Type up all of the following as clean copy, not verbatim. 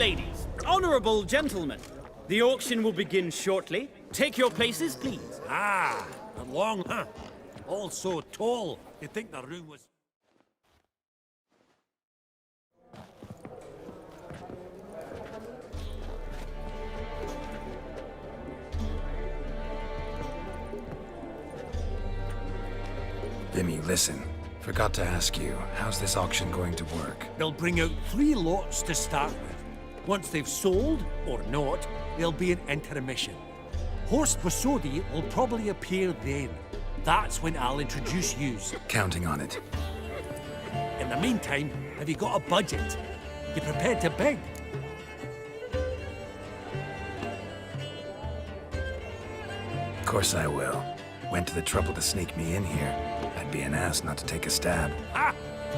ladies, honorable gentlemen, the auction will begin shortly. Take your places, please. Ah, and long, huh? All so tall. You'd think the room was... Vimy, listen. Forgot to ask you, how's this auction going to work? They'll bring out 3 lots to start with. Once they've sold, or not, there'll be an intermission. Horst Bossodi will probably appear then. That's when I'll introduce yous. Counting on it. In the meantime, have you got a budget? You prepared to bid? Of course I will. Went to the trouble to sneak me in here. I'd be an ass not to take a stab. Ha!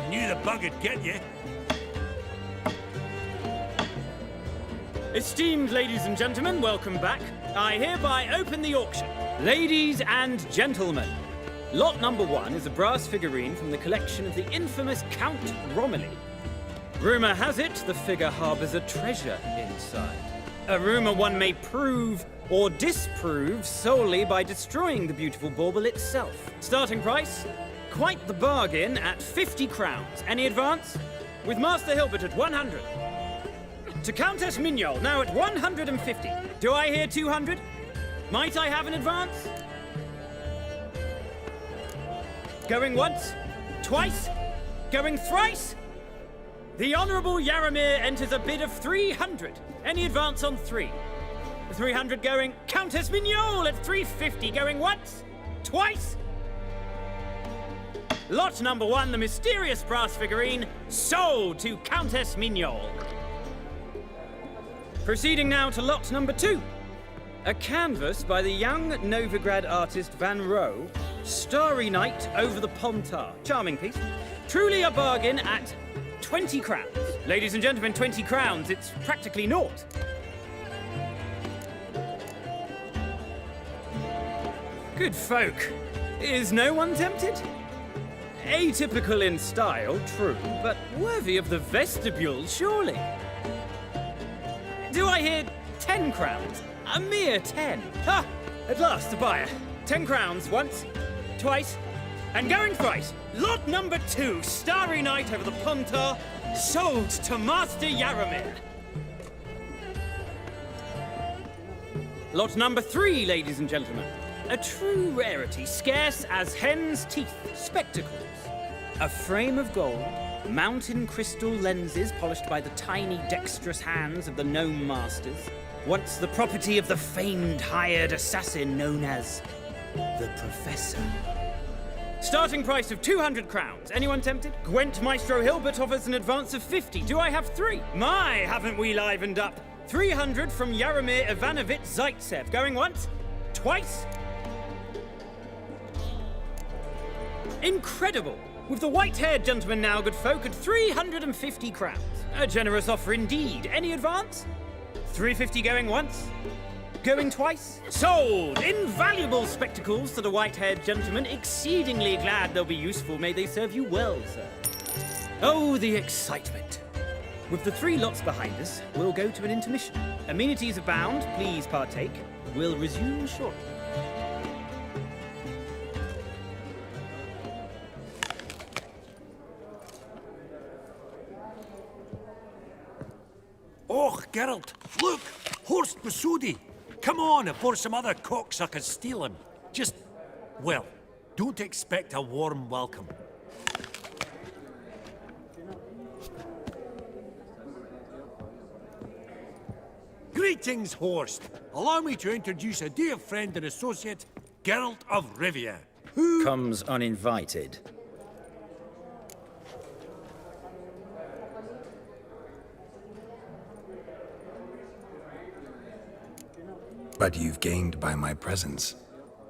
Knew the bug would get you. Esteemed ladies and gentlemen, welcome back. I hereby open the auction. Ladies and gentlemen, lot number 1 is a brass figurine from the collection of the infamous Count Romilly. Rumor has it the figure harbors a treasure inside. A rumor one may prove or disprove solely by destroying the beautiful bauble itself. Starting price? Quite the bargain at 50 crowns. Any advance? With Master Hilbert at 100. To Countess Mignol, now at 150. Do I hear 200? Might I have an advance? Going once? Twice? Going thrice? The Honourable Yaramir enters a bid of 300. Any advance on 3? 300 going. Countess Mignol at 350 going once? Twice? Lot number 1, the mysterious brass figurine, sold to Countess Mignol. Proceeding now to lot number 2. A canvas by the young Novigrad artist Van Rohe, Starry Night over the Pontar. Charming piece. Truly a bargain at 20 crowns. Ladies and gentlemen, 20 crowns, it's practically naught. Good folk. Is no one tempted? Atypical in style, true, but worthy of the vestibule, surely. Do I hear 10 crowns? A mere 10. Ah, at last, a buyer. 10 crowns once, twice, and going thrice. Lot number 2, Starry Night over the Pontar, sold to Master Yaramir. Lot number 3, ladies and gentlemen. A true rarity, scarce as hen's teeth. Spectacles. A frame of gold, mountain crystal lenses polished by the tiny, dexterous hands of the gnome masters. Once the property of the famed hired assassin known as the Professor. Starting price of 200 crowns. Anyone tempted? Gwent Maestro Hilbert offers an advance of 50. Do I have 3? My, haven't we livened up? 300 from Yaramir Ivanovich Zaitsev. Going once? Twice? Incredible! With the white-haired gentleman now, good folk, at 350 crowns. A generous offer indeed. Any advance? 350 going once? Going twice? Sold! Invaluable spectacles to the white-haired gentleman. Exceedingly glad they'll be useful. May they serve you well, sir. Oh, the excitement. With the 3 lots behind us, we'll go to an intermission. Amenities abound. Please partake. We'll resume shortly. Oh, Geralt, look! Horst Bossodi! Come on before some other cocksuckers steal him. Just, well, don't expect a warm welcome. Greetings, Horst. Allow me to introduce a dear friend and associate, Geralt of Rivia, who... comes uninvited. But you've gained by my presence.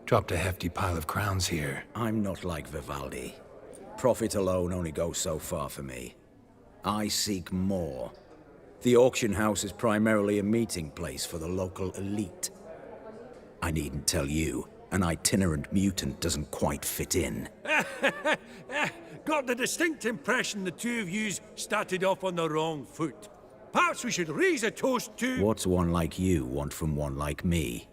Dropped a hefty pile of crowns here. I'm not like Vivaldi. Profit alone only goes so far for me. I seek more. The auction house is primarily a meeting place for the local elite. I needn't tell you, an itinerant mutant doesn't quite fit in. Got the distinct impression the two of yous started off on the wrong foot. Perhaps we should raise a toast to... What's one like you want from one like me?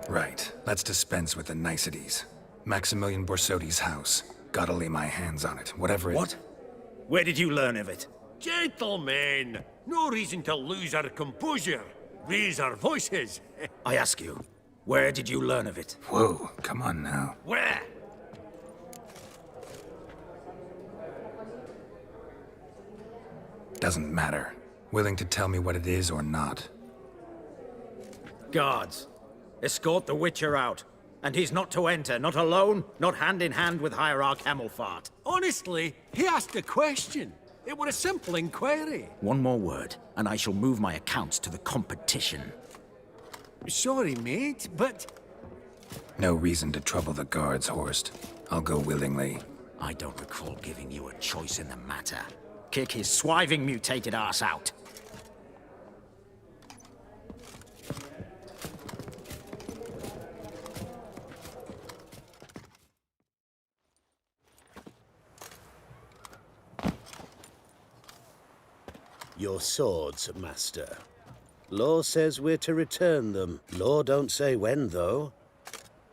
Right, let's dispense with the niceties. Maximilian Borsodi's house. Gotta lay my hands on it, whatever it... What? Where did you learn of it? Gentlemen, no reason to lose our composure. Raise our voices. I ask you, where did you learn of it? Whoa, come on now. Where? Doesn't matter. Willing to tell me what it is or not. Guards, escort the Witcher out. And he's not to enter, not alone, not hand in hand with Hierarch Hamelfart. Honestly, he asked a question. It were a simple inquiry. One more word, and I shall move my accounts to the competition. Sorry, mate, but... No reason to trouble the guards, Horst. I'll go willingly. I don't recall giving you a choice in the matter. Kick his swiving mutated ass out. Your swords, master. Law says we're to return them. Law don't say when, though.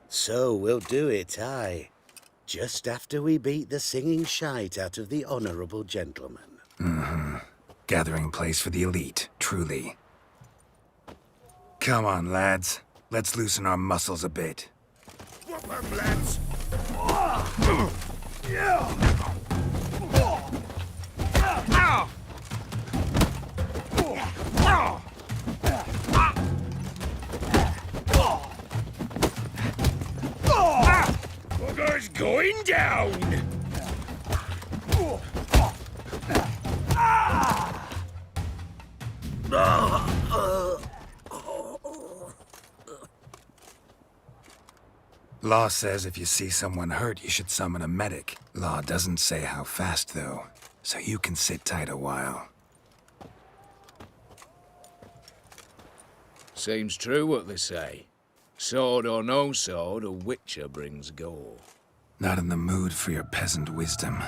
So we'll do it, aye. Just after we beat the singing shite out of the honorable gentleman. Mm-hmm. Gathering place for the elite, truly. Come on, lads. Let's loosen our muscles a bit. What them, lads? Bugger's going down! Law says if you see someone hurt, you should summon a medic. Law doesn't say how fast, though, so you can sit tight a while. Seems true what they say. Sword or no sword, a Witcher brings gore. Not in the mood for your peasant wisdom.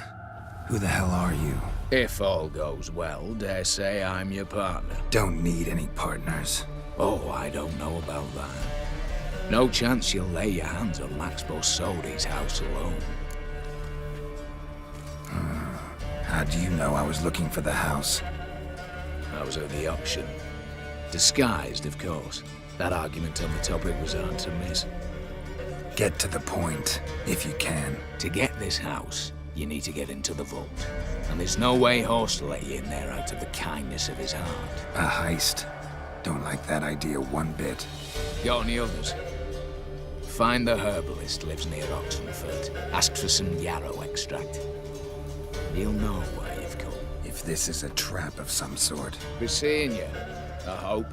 Who the hell are you? If all goes well, dare say I'm your partner. Don't need any partners. Oh, I don't know about that. No chance you'll lay your hands on Max Borsodi's house alone. How do you know I was looking for the house? I was at the auction. Disguised, of course. That argument on the topic was hard to miss. Get to the point, if you can. To get this house, you need to get into the vault. And there's no way Horst will let you in there out of the kindness of his heart. A heist. Don't like that idea one bit. Got any others? Find the herbalist lives near Oxenfurt. Ask for some yarrow extract. He'll know why you've come. If this is a trap of some sort. Be seeing you, I hope.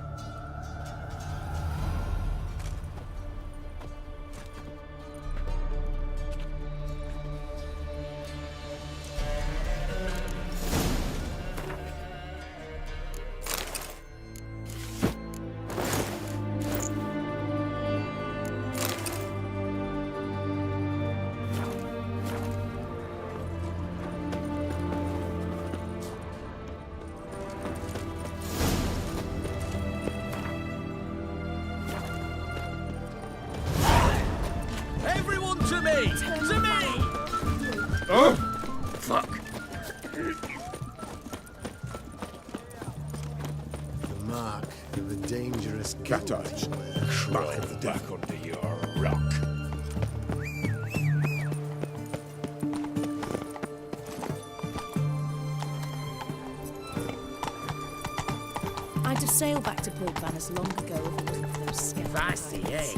Mark of the dangerous Cat-eyes. Back under your rock. I'd have sailed back to Biltvanus long ago if it wasn't for those scandals. Fancy, eh?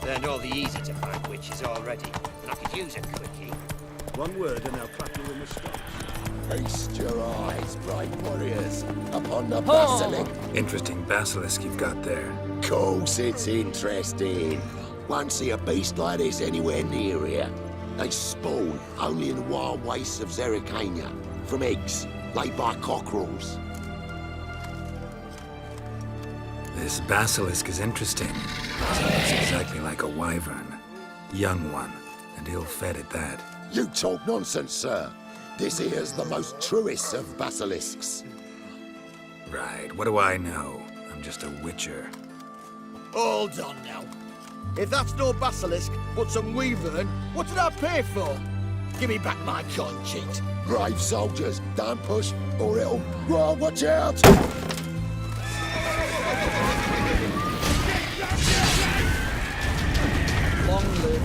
Learned all the easy-to-find witches already, and I could use a quickie. One word and I'll clap you in the stocks. Feast your eyes, bright warriors, upon the basilisk. Interesting basilisk you've got there. Course it's interesting. Won't see a beast like this anywhere near here. They spawn only in the wild wastes of Zerrikania, from eggs laid by cockerels. This basilisk is interesting. It's exactly like a wyvern. Young one, and ill-fed at that. You talk nonsense, sir. This here's the most truest of basilisks. Right, what do I know? I'm just a witcher. Hold on now. If that's no basilisk, but some wyvern, what did I pay for? Give me back my corn cheat. Brave soldiers, don't push, or it'll... Whoa, watch out! Long live.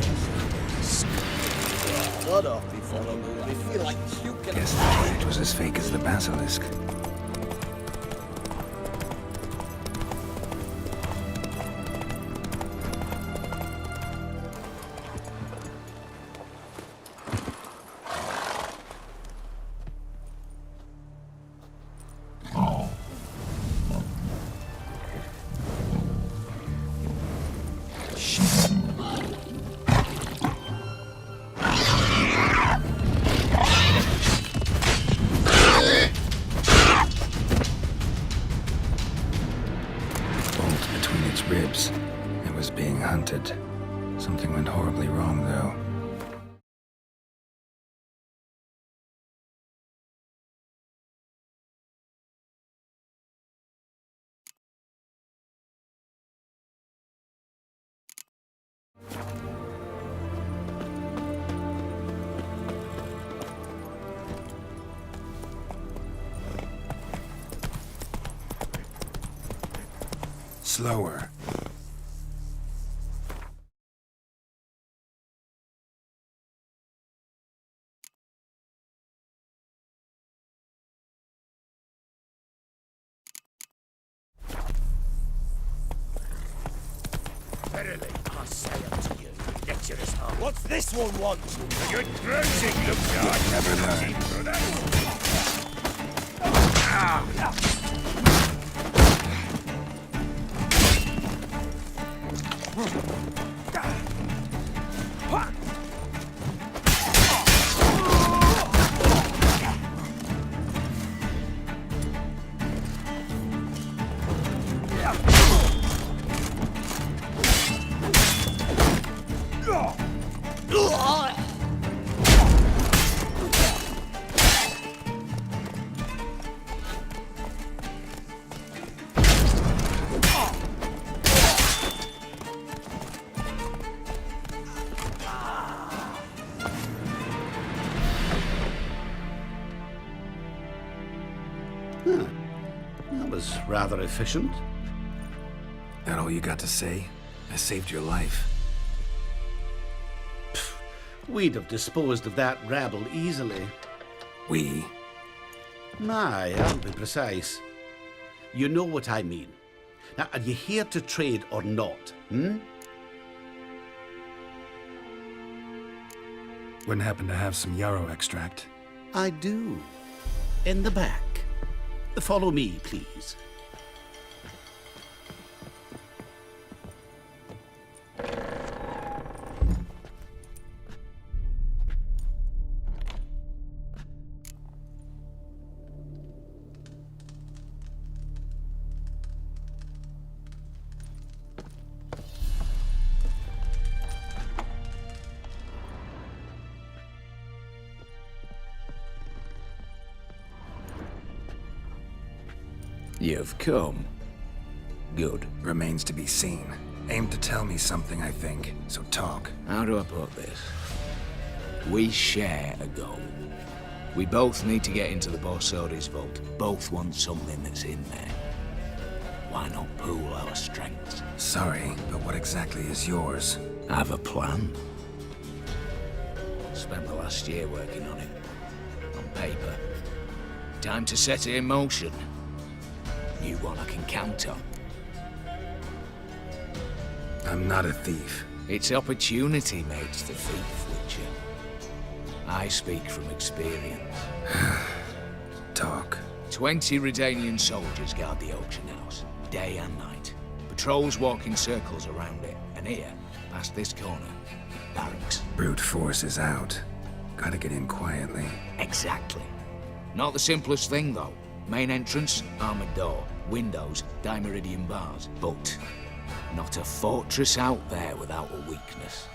Cut off before I move. I feel like puking. Guess the cage was as fake as the basilisk. Ribs. It was being hunted. Something went horribly wrong, though. Slower. Verily, I say unto you, lecturers are. What's this one want? A good bruising, looks like. Never learn. That was rather efficient. That all you got to say? I saved your life. We'd have disposed of that rabble easily. We? Aye, I'll be precise. You know what I mean. Now, are you here to trade or not, Wouldn't happen to have some yarrow extract. I do. In the back. Follow me, please. You've come. Good. Remains to be seen. Aim to tell me something, I think. So talk. How do I put this? We share a goal. We both need to get into the Borsodi's vault. Both want something that's in there. Why not pool our strengths? Sorry, but what exactly is yours? I have a plan. Spent the last year working on it. On paper. Time to set it in motion. New one I can count on. I'm not a thief. It's opportunity makes the thief, Witcher. I speak from experience. Talk. 20 Redanian soldiers guard the auction house, day and night. Patrols walk in circles around it, and here, past this corner, barracks. Brute force is out. Gotta get in quietly. Exactly. Not the simplest thing, though. Main entrance, armored door. Windows, dimeridian bars. But not a fortress out there without a weakness.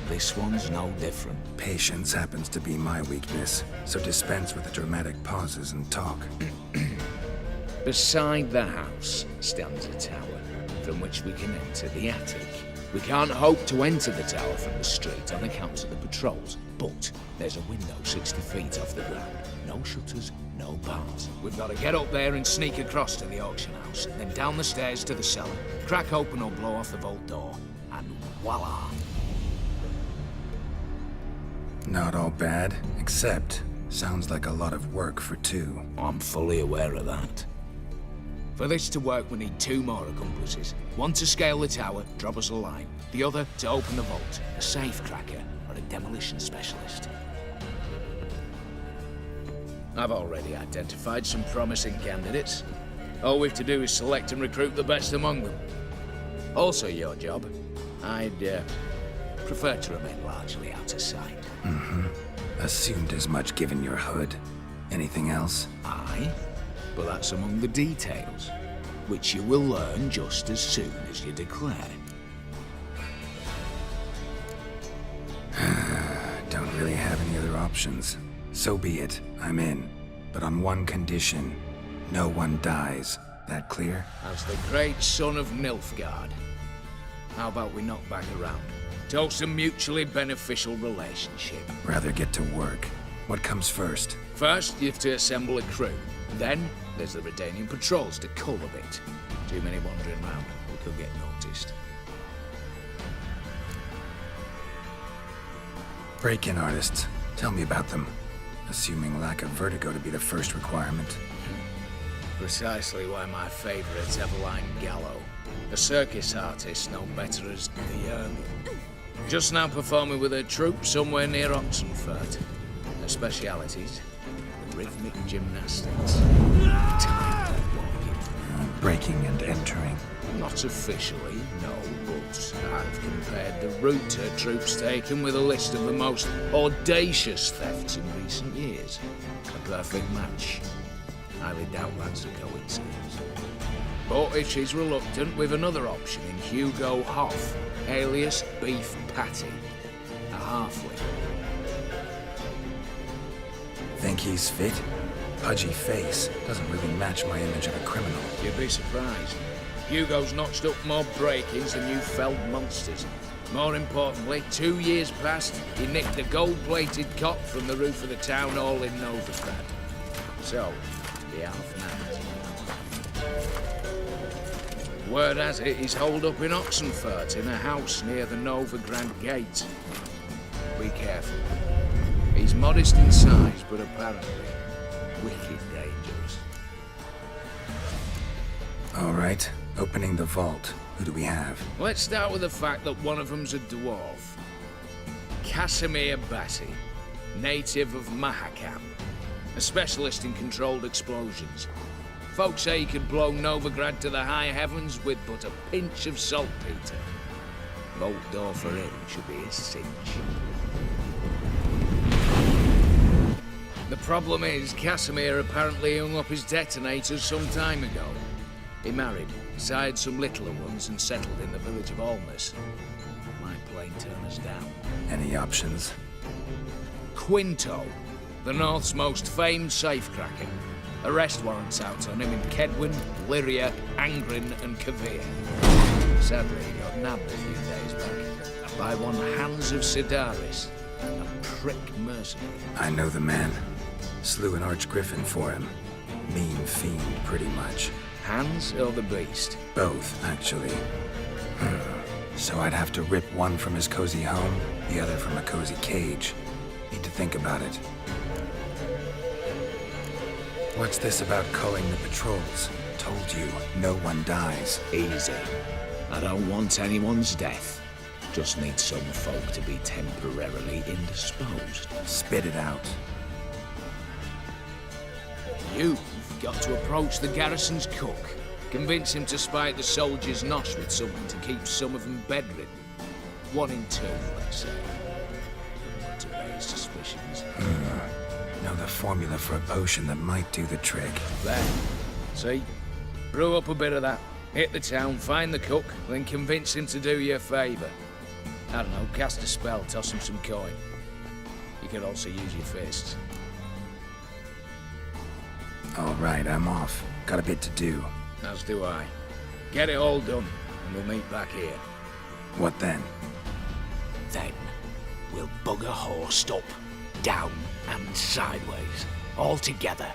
This one's no different. Patience happens to be my weakness, so dispense with the dramatic pauses and talk. Beside the house stands a tower, from which we can enter the attic. We can't hope to enter the tower from the street on account of the patrols, but there's a window 60 feet off the ground. No shutters, no bars. We've got to get up there and sneak across to the auction house, then down the stairs to the cellar, crack open or blow off the vault door, and voila! Not all bad, except sounds like a lot of work for two. I'm fully aware of that. For this to work, we need 2 more accomplices. One to scale the tower, drop us a line. The other to open the vault, a safe cracker or a demolition specialist. I've already identified some promising candidates. All we've to do is select and recruit the best among them. Also your job. I'd prefer to remain largely out of sight. Assumed as much given your hood. Anything else? Aye, but that's among the details, which you will learn just as soon as you declare. Don't really have any other options. So be it. I'm in. But on one condition. No one dies. That clear? As the great son of Nilfgaard. How about we knock back around? Toast a mutually beneficial relationship. Rather get to work. What comes first? First, you have to assemble a crew. Then, there's the Redanian patrols to cull a bit. Too many wandering round, we could get noticed. Break-in artists. Tell me about them. Assuming lack of vertigo to be the first requirement. Precisely why my favourite's Eveline Gallo. A circus artist known better as the Ermine. Just now performing with her troupe somewhere near Oxenfurt. Her specialities, rhythmic gymnastics. Time walking. Breaking and entering. Not officially, no, but I've compared the route her troope's taken with a list of the most audacious thefts in recent years. A perfect match. Highly doubt that's a coincidence. But if she's reluctant, we've another option in Hugo Hoff, alias Beef Patty, a halfling. Think he's fit? Pudgy face. Doesn't really match my image of a criminal. You'd be surprised. Hugo's notched up more break-ins than you felled monsters. More importantly, 2 years past, he nicked a gold-plated cop from the roof of the town hall in Novigrad. So, the half-man. Word has it he's holed up in Oxenfurt in a house near the Novigrad gate. Be careful. He's modest in size, but apparently wicked dangerous. All right. Opening the vault. Who do we have? Let's start with the fact that one of them's a dwarf. Casimir Batty, native of Mahakam. A specialist in controlled explosions. Folks say he could blow Novigrad to the high heavens with but a pinch of saltpeter. Vault door for him should be a cinch. The problem is, Casimir apparently hung up his detonators some time ago. He married, sired some littler ones, and settled in the village of Almas. My plane turn us down. Any options? Quinto, the North's most famed safecracker. Arrest warrants out on him in Kedwin, Lyria, Angrin, and Kavir. Sadly, he got nabbed a few days back by one Hans of Sidaris, a prick mercenary. I know the man. Slew an archgriffin for him. Mean fiend, pretty much. Hans or the beast? Both, actually. So I'd have to rip one from his cozy home, the other from a cozy cage. Need to think about it. What's this about culling the patrols? Told you, no one dies. Easy. I don't want anyone's death. Just need some folk to be temporarily indisposed. Spit it out. You've got to approach the garrison's cook. Convince him to spike the soldiers' nosh with something to keep some of them bedridden. 1 in 2, let's say. Not to raise suspicions. No know the formula for a potion that might do the trick. There. See? Brew up a bit of that. Hit the town, find the cook, then convince him to do you a favour. I don't know, cast a spell, toss him some coin. You could also use your fists. All right, I'm off. Got a bit to do. As do I. Get it all done, and we'll meet back here. What then? Then, we'll bugger Horst up, down and sideways, all together.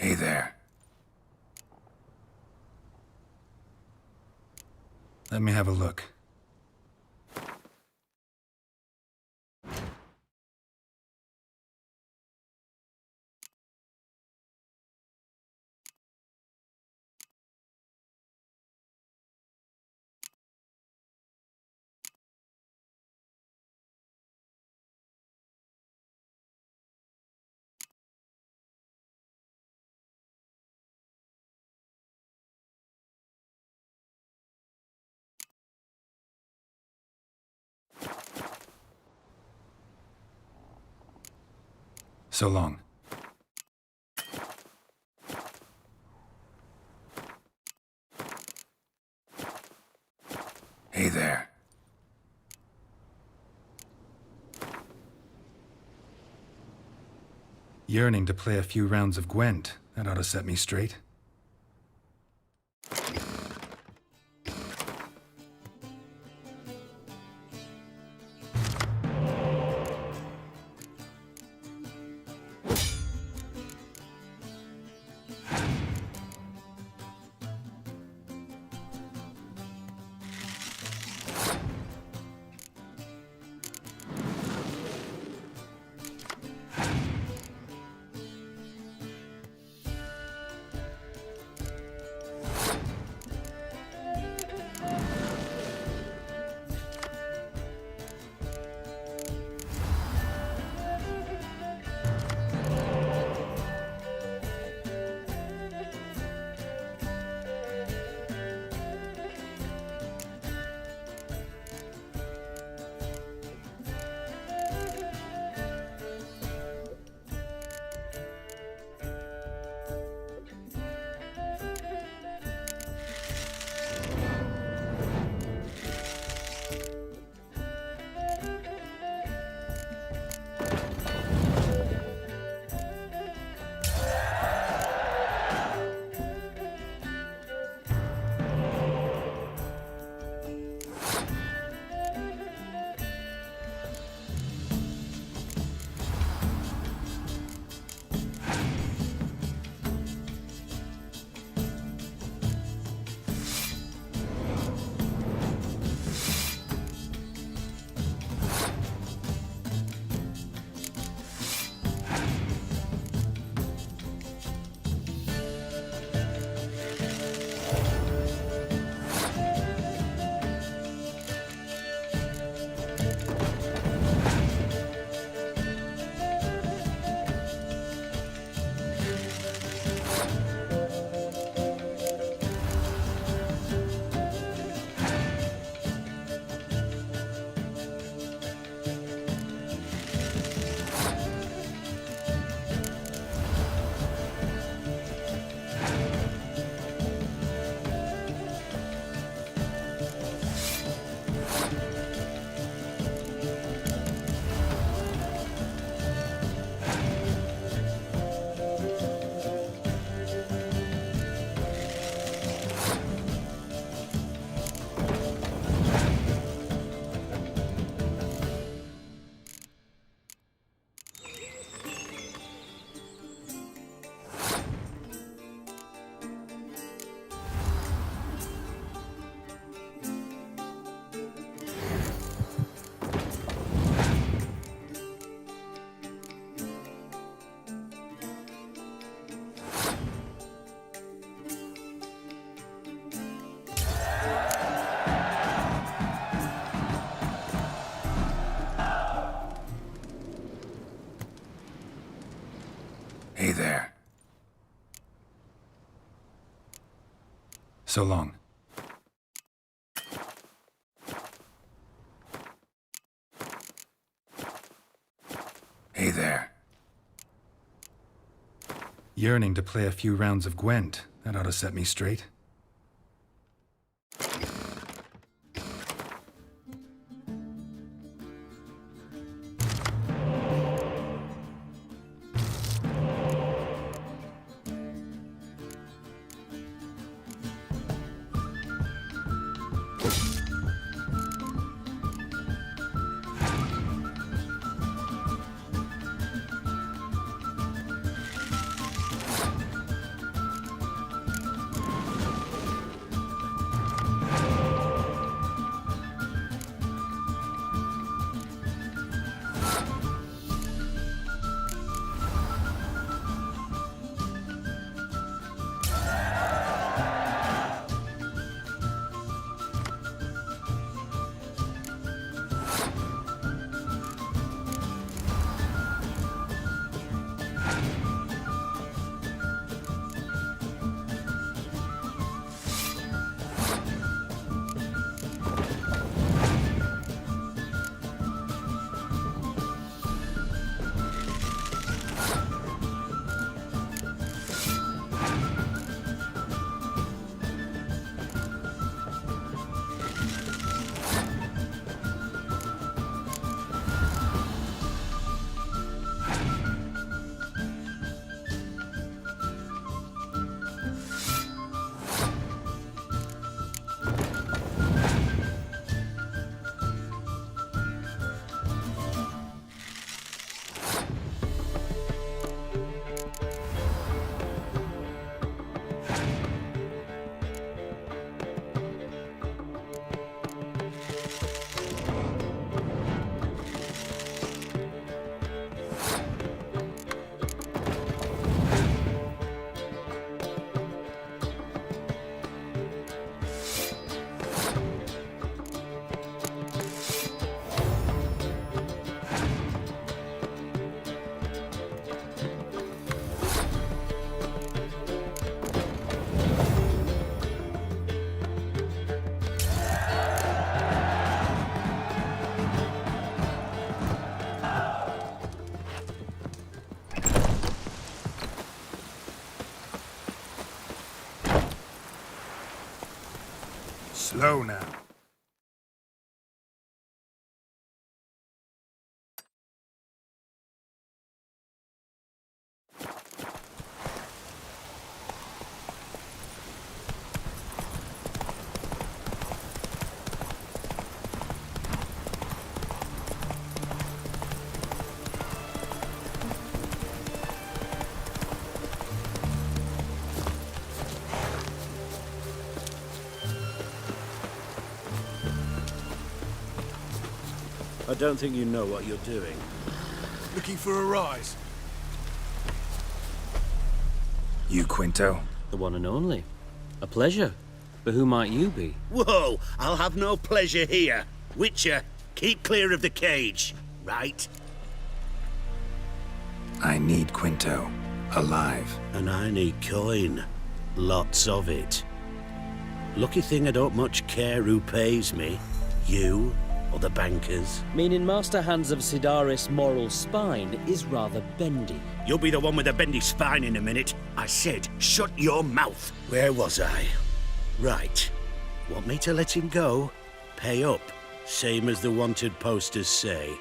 Hey there. Let me have a look. So long. Hey there. Yearning to play a few rounds of Gwent. That ought to set me straight. So long. Hey there. Yearning to play a few rounds of Gwent. That ought to set me straight. Slow now. I don't think you know what you're doing. Looking for a rise? You, Quinto? The one and only. A pleasure. But who might you be? Whoa! I'll have no pleasure here. Witcher, keep clear of the cage, right? I need Quinto. Alive. And I need coin. Lots of it. Lucky thing I don't much care who pays me. You or the bankers. Meaning Master Hans of Sidaris' moral spine is rather bendy. You'll be the one with the bendy spine in a minute. I said, shut your mouth. Where was I? Right. Want me to let him go? Pay up. Same as the wanted posters say.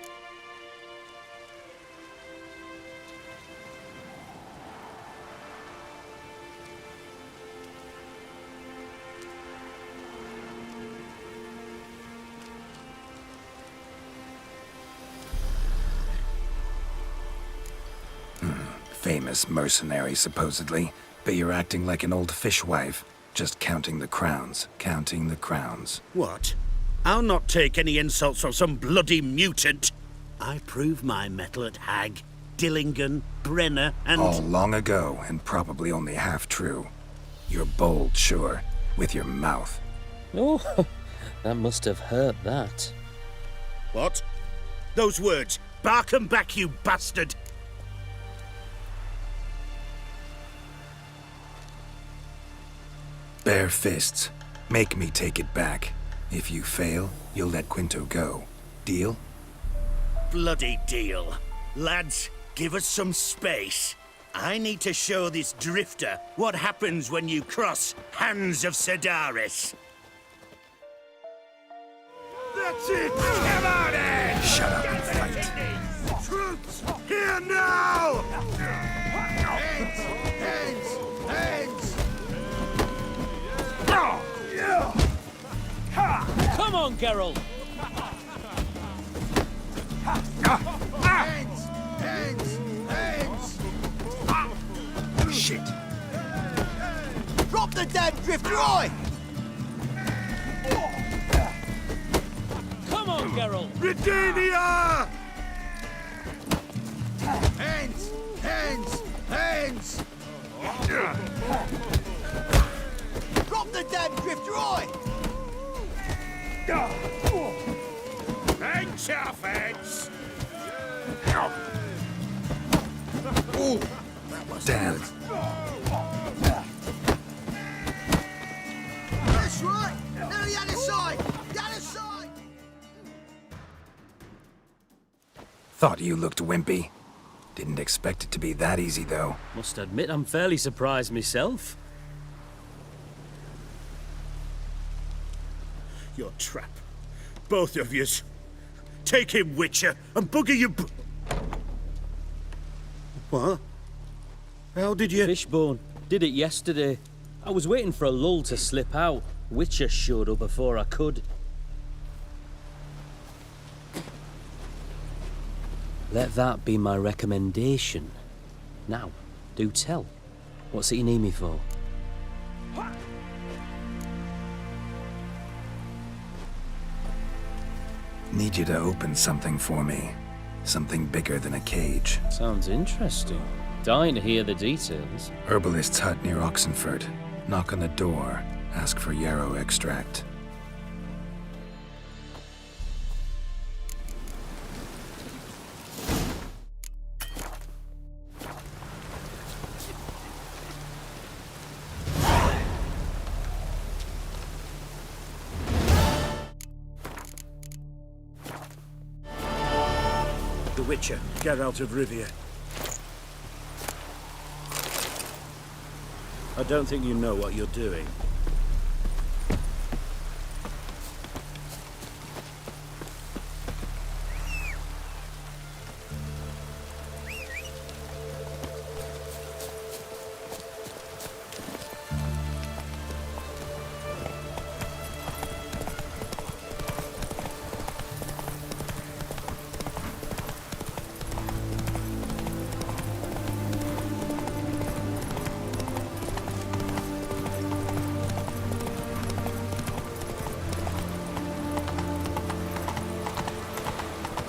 Famous mercenary, supposedly. But you're acting like an old fishwife. Just counting the crowns. Counting the crowns. What? I'll not take any insults from some bloody mutant. I prove my mettle at Hag, Dillingen, Brenner, and... All long ago, and probably only half true. You're bold, sure. With your mouth. Oh, that must have hurt that. What? Those words. Bark 'em back, you bastard! Bare fists. Make me take it back. If you fail, you'll let Quinto go. Deal? Bloody deal. Lads, give us some space. I need to show this drifter what happens when you cross Hands of Sedaris. That's it! Come on in! Shut up and fight. Troops, here now! Hands! Hands! Hands! Come on, Geralt! Hands! Hands! Hands! Shit. Drop the damn drifter, oi! Come on, Geralt! Redania! Hands! Hands! Hands! Drop the damn drifter, oi! Hands off, hands! Ooh. Damn. That's right! Now the other side! The other side! Thought you looked wimpy. Didn't expect it to be that easy, though. Must admit I'm fairly surprised myself. Your trap. Both of yous. Take him, Witcher, and bugger your... What? How did you... Fishbone. Did it yesterday. I was waiting for a lull to slip out. Witcher showed up before I could. Let that be my recommendation. Now, do tell. What's it you need me for? Need you to open something for me. Something bigger than a cage. Sounds interesting. Dying to hear the details. Herbalist's hut near Oxenford. Knock on the door. Ask for yarrow extract. The Witcher, Geralt of Rivia. I don't think you know what you're doing.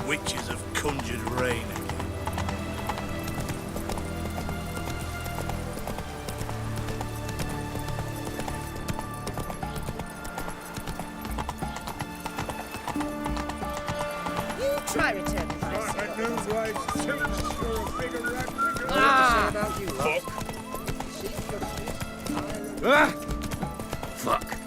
Witches have conjured rain again. You try returning my Fuck.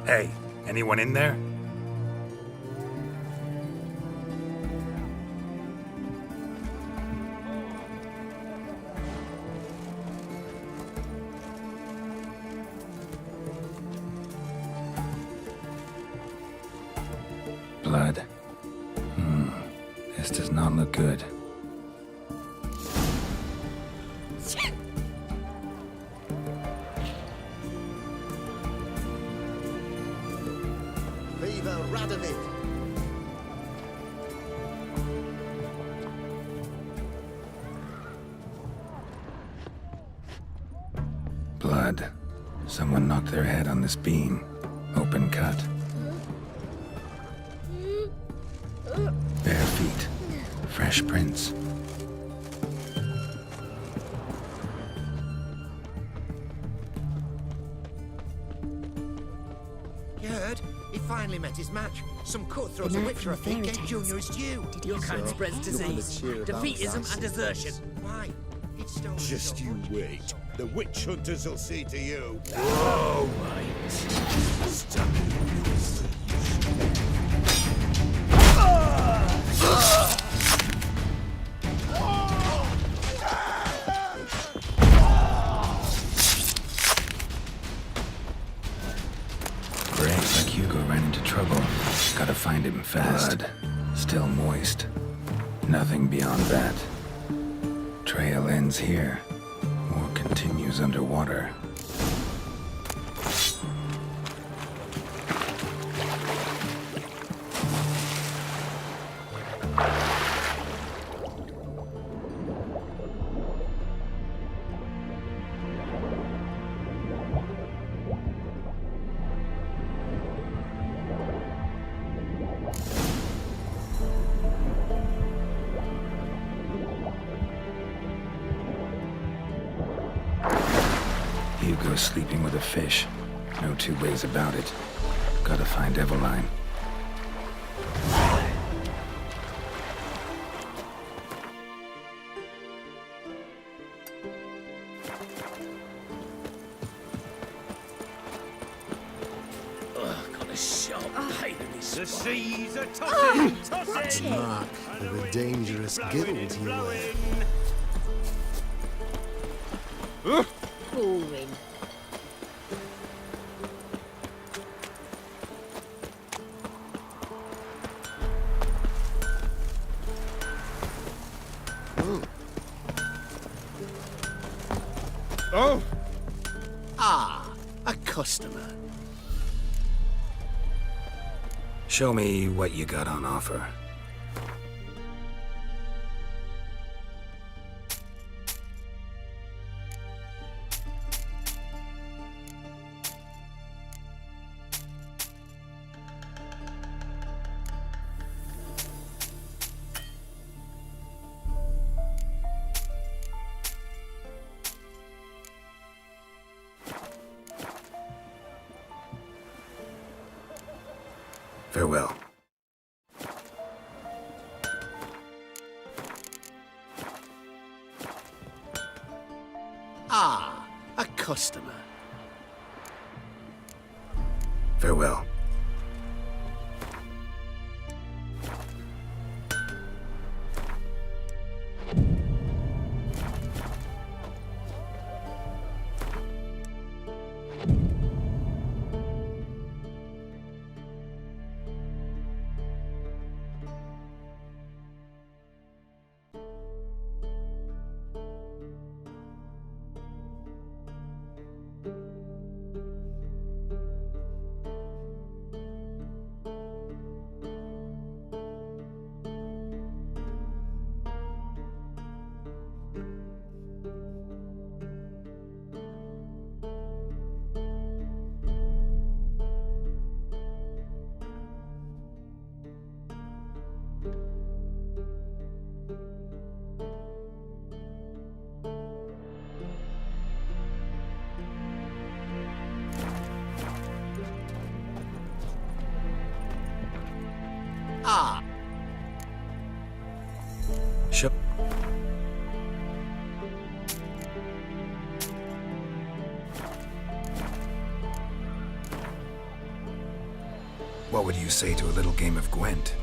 Hey, anyone in there? Blood. This does not look good. Viva Radovid! Blood. Someone knocked their head on this beam. Open cut. Fresh prints. You heard? He finally met his match. Some cutthroats The and knight Witcher, I from think, fairy gave tales. Junior his due. Did he Your so? kind spreads disease, defeatism and desertion. Why? He'd stolen Just so you much. wait. The witch hunters will see to you. Whoa, mate. Stop Great, like Hugo ran into trouble. Gotta find him fast. Blood. Still moist. Nothing beyond that. Trail ends here, or continues underwater. Hugo's sleeping with a fish. No two ways about it. Gotta find Eveline. got a sharp pain in his The spine. seas are tossing, tossing. Watch it. Of a dangerous guild you were. Boring. Oh! Ah, a customer. Show me what you got on offer. Farewell. Ah, a customer. Farewell. Ah, Show. What would you say to a little game of Gwent?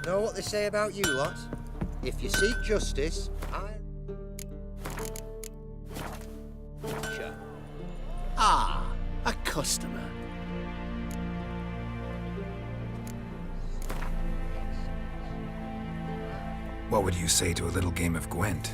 Know what they say about you lot? If you seek justice, Ah, a customer. What would you say to a little game of Gwent?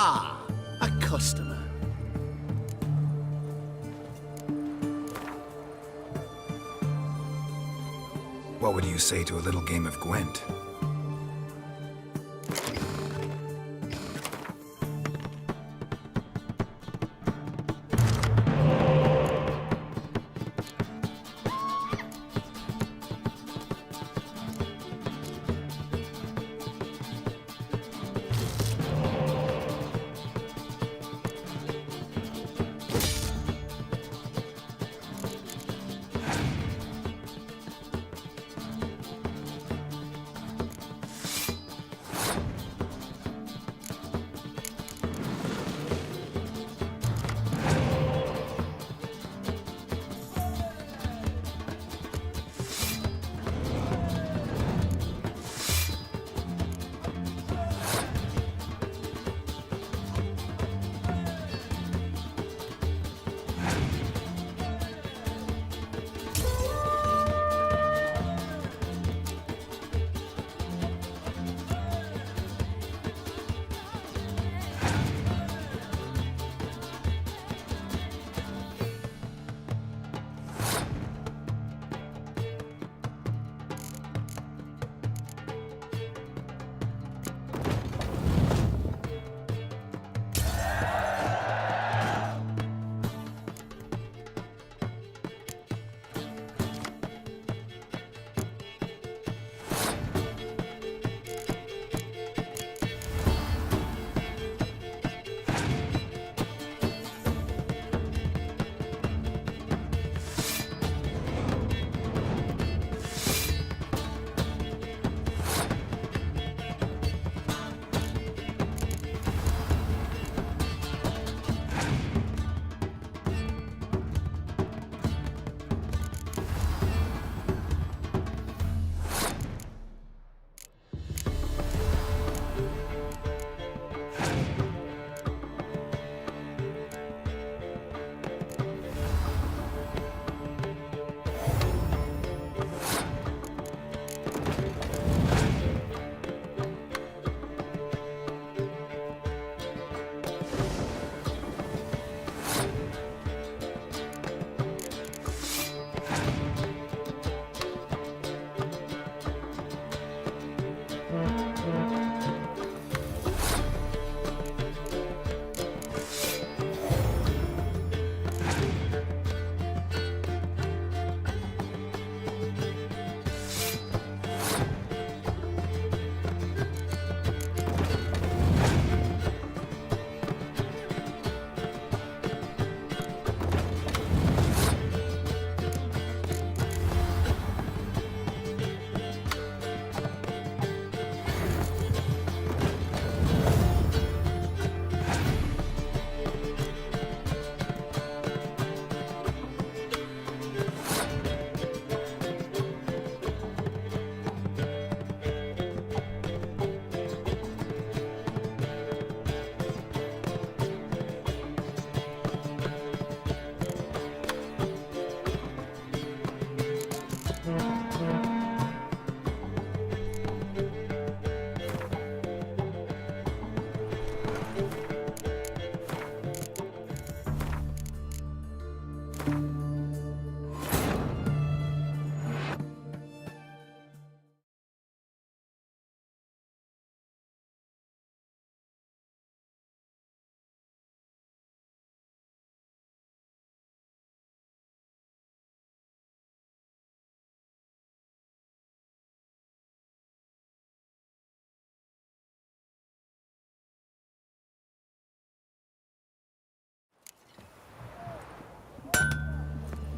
Ah, a customer. What would you say to a little game of Gwent?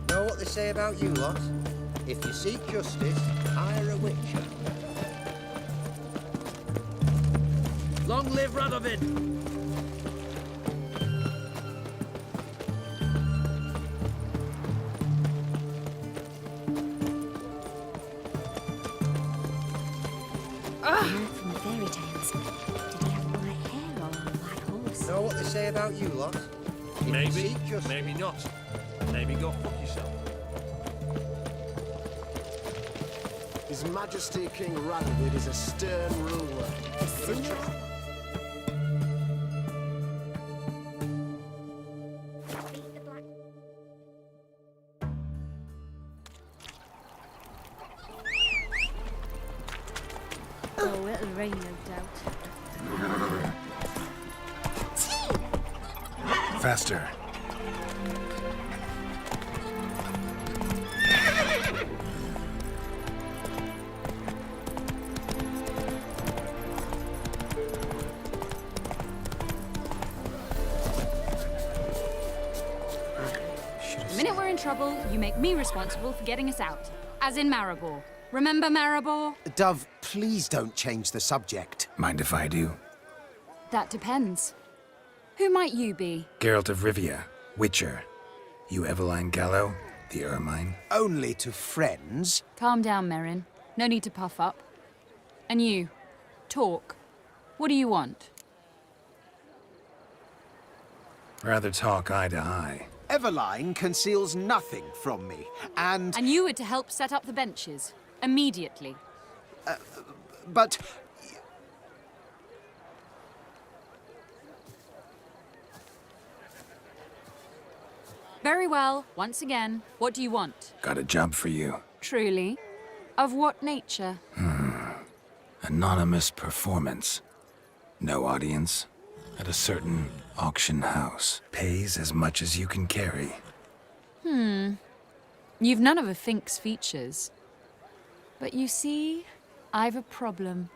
Know what they say about you lot? If you seek justice, hire a witcher. Long live Radovid! From fairy tales. Did he have white hair or a white horse? Know what they say about you lot? If you Maybe, seek justice, maybe not. Maybe go fuck yourself. His Majesty King Radovid is a stern ruler. The sooner Oh, it'll rain, no doubt. Faster. The minute we're in trouble, you make me responsible for getting us out. As in Maribor. Remember Maribor? Dove, please don't change the subject. Mind if I do? That depends. Who might you be? Geralt of Rivia, Witcher. You Eveline Gallo, the Ermine? Only to friends. Calm down, Merrin. No need to puff up. And you, talk. What do you want? Rather talk eye to eye. Eveline conceals nothing from me, and... And you were to help set up the benches. Immediately. But... Very well. Once again, what do you want? Got a job for you. Truly? Of what nature? Anonymous performance. No audience. At a certain auction house. Pays as much as you can carry. You've none of a Fink's features. But you see, I've a problem.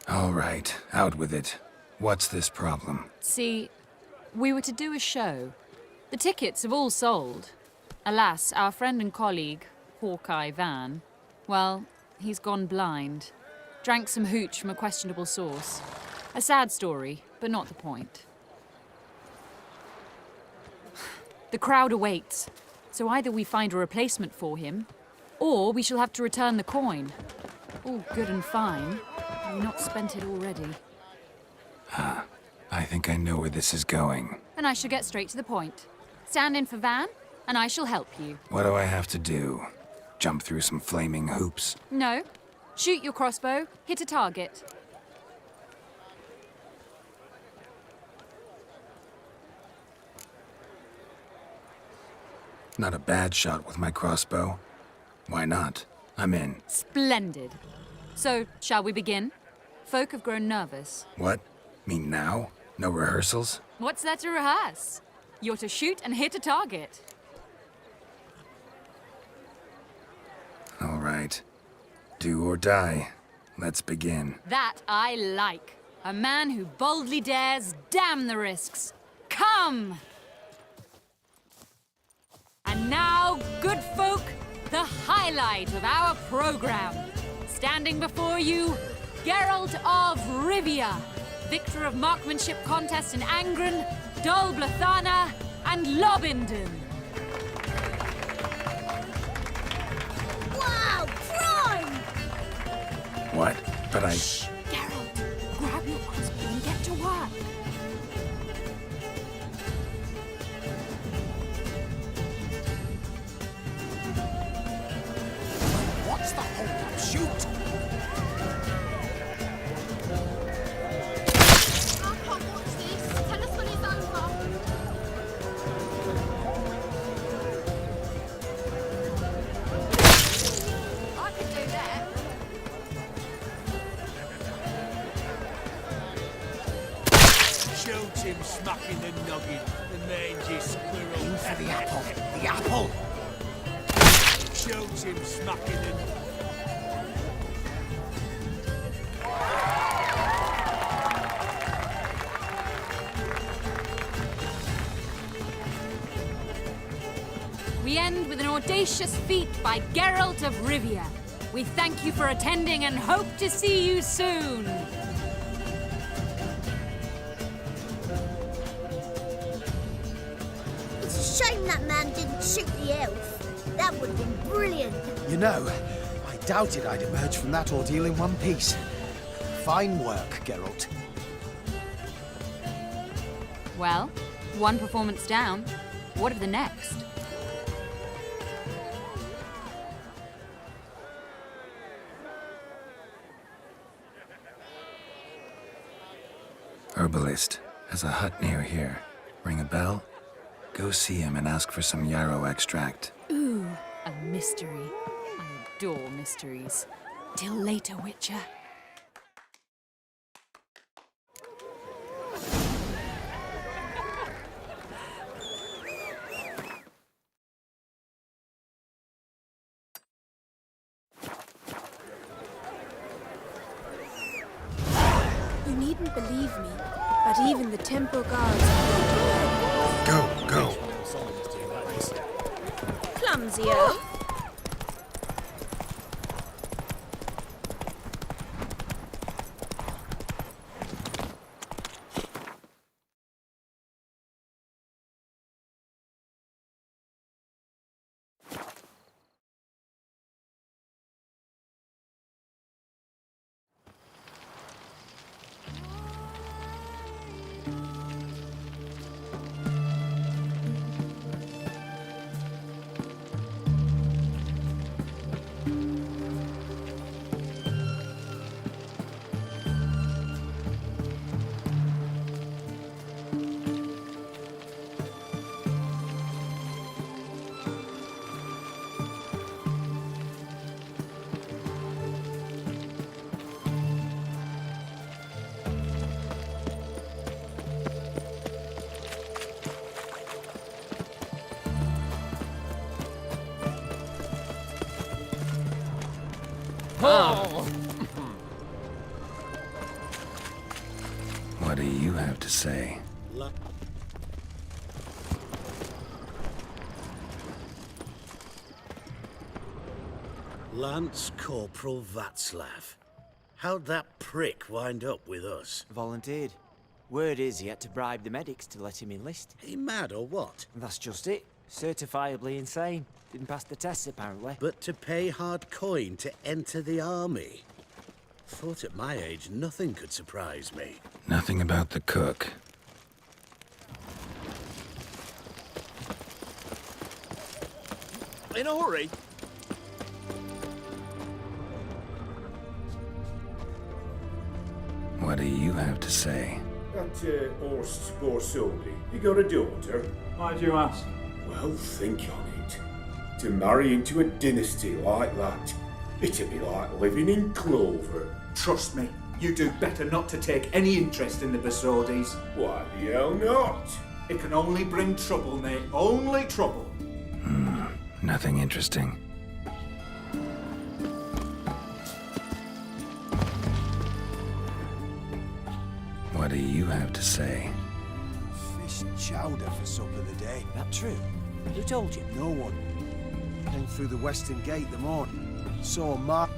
All right, out with it. What's this problem? See, we were to do a show. The tickets have all sold. Alas, our friend and colleague, Hawkeye Van, well, he's gone blind. Drank some hooch from a questionable source. A sad story, but not the point. The crowd awaits, so either we find a replacement for him, or we shall have to return the coin. All good and fine. Have we not spent it already? I think I know where this is going. And I shall get straight to the point. Stand in for Van, and I shall help you. What do I have to do? Jump through some flaming hoops? No. Shoot your crossbow, hit a target. Not a bad shot with my crossbow. Why not? I'm in. Splendid. So, shall we begin? Folk have grown nervous. What? Me now? No rehearsals? What's there to rehearse? You're to shoot and hit a target. All right. Do or die. Let's begin. That I like. A man who boldly dares, damn the risks. Come! And now, good folk, the highlight of our program. Standing before you, Geralt of Rivia, victor of marksmanship contests in Angren, Dol Blathana, and Lobindon. Wow, prime! What? But I... Shh, Geralt, grab your crossbow and get to work. What's the hold-up? Shoot! I can't watch this. Tell us when it's over. I can do that. Shoot him smacking the noggin, the mangy squirrel. In for the apple. The apple! Shoot him smacking the... We end with an audacious feat by Geralt of Rivia. We thank you for attending and hope to see you soon. It's a shame that man didn't shoot the elf. That would have been brilliant. You know, I doubted I'd emerge from that ordeal in one piece. Fine work, Geralt. Well, one performance down. What of the next? Herbalist. Has a hut near here. Ring a bell? Go see him and ask for some yarrow extract. Ooh, mystery. I adore mysteries. Till later, Witcher. You needn't believe me, but even the temple guards have Go, go. clumsier. What do you have to say? Lance Corporal Václav. How'd that prick wind up with us? Volunteered. Word is he had to bribe the medics to let him enlist. He mad or what? That's just it. Certifiably insane. Didn't pass the tests, apparently. But to pay hard coin to enter the army? Thought at my age nothing could surprise me. Nothing about the cook. In a hurry? What do you have to say? That Horst Borsodi, you got a daughter? Why do you ask? Well, think on it. To marry into a dynasty like that, it'd be like living in clover. Trust me, you do better not to take any interest in the Borsodis. Why the hell not? It can only bring trouble, mate. Only trouble. Nothing interesting. What do you have to say? Fish chowder for supper the day. That true? Who told you? No one. Came through the western gate the morning. Saw Mark.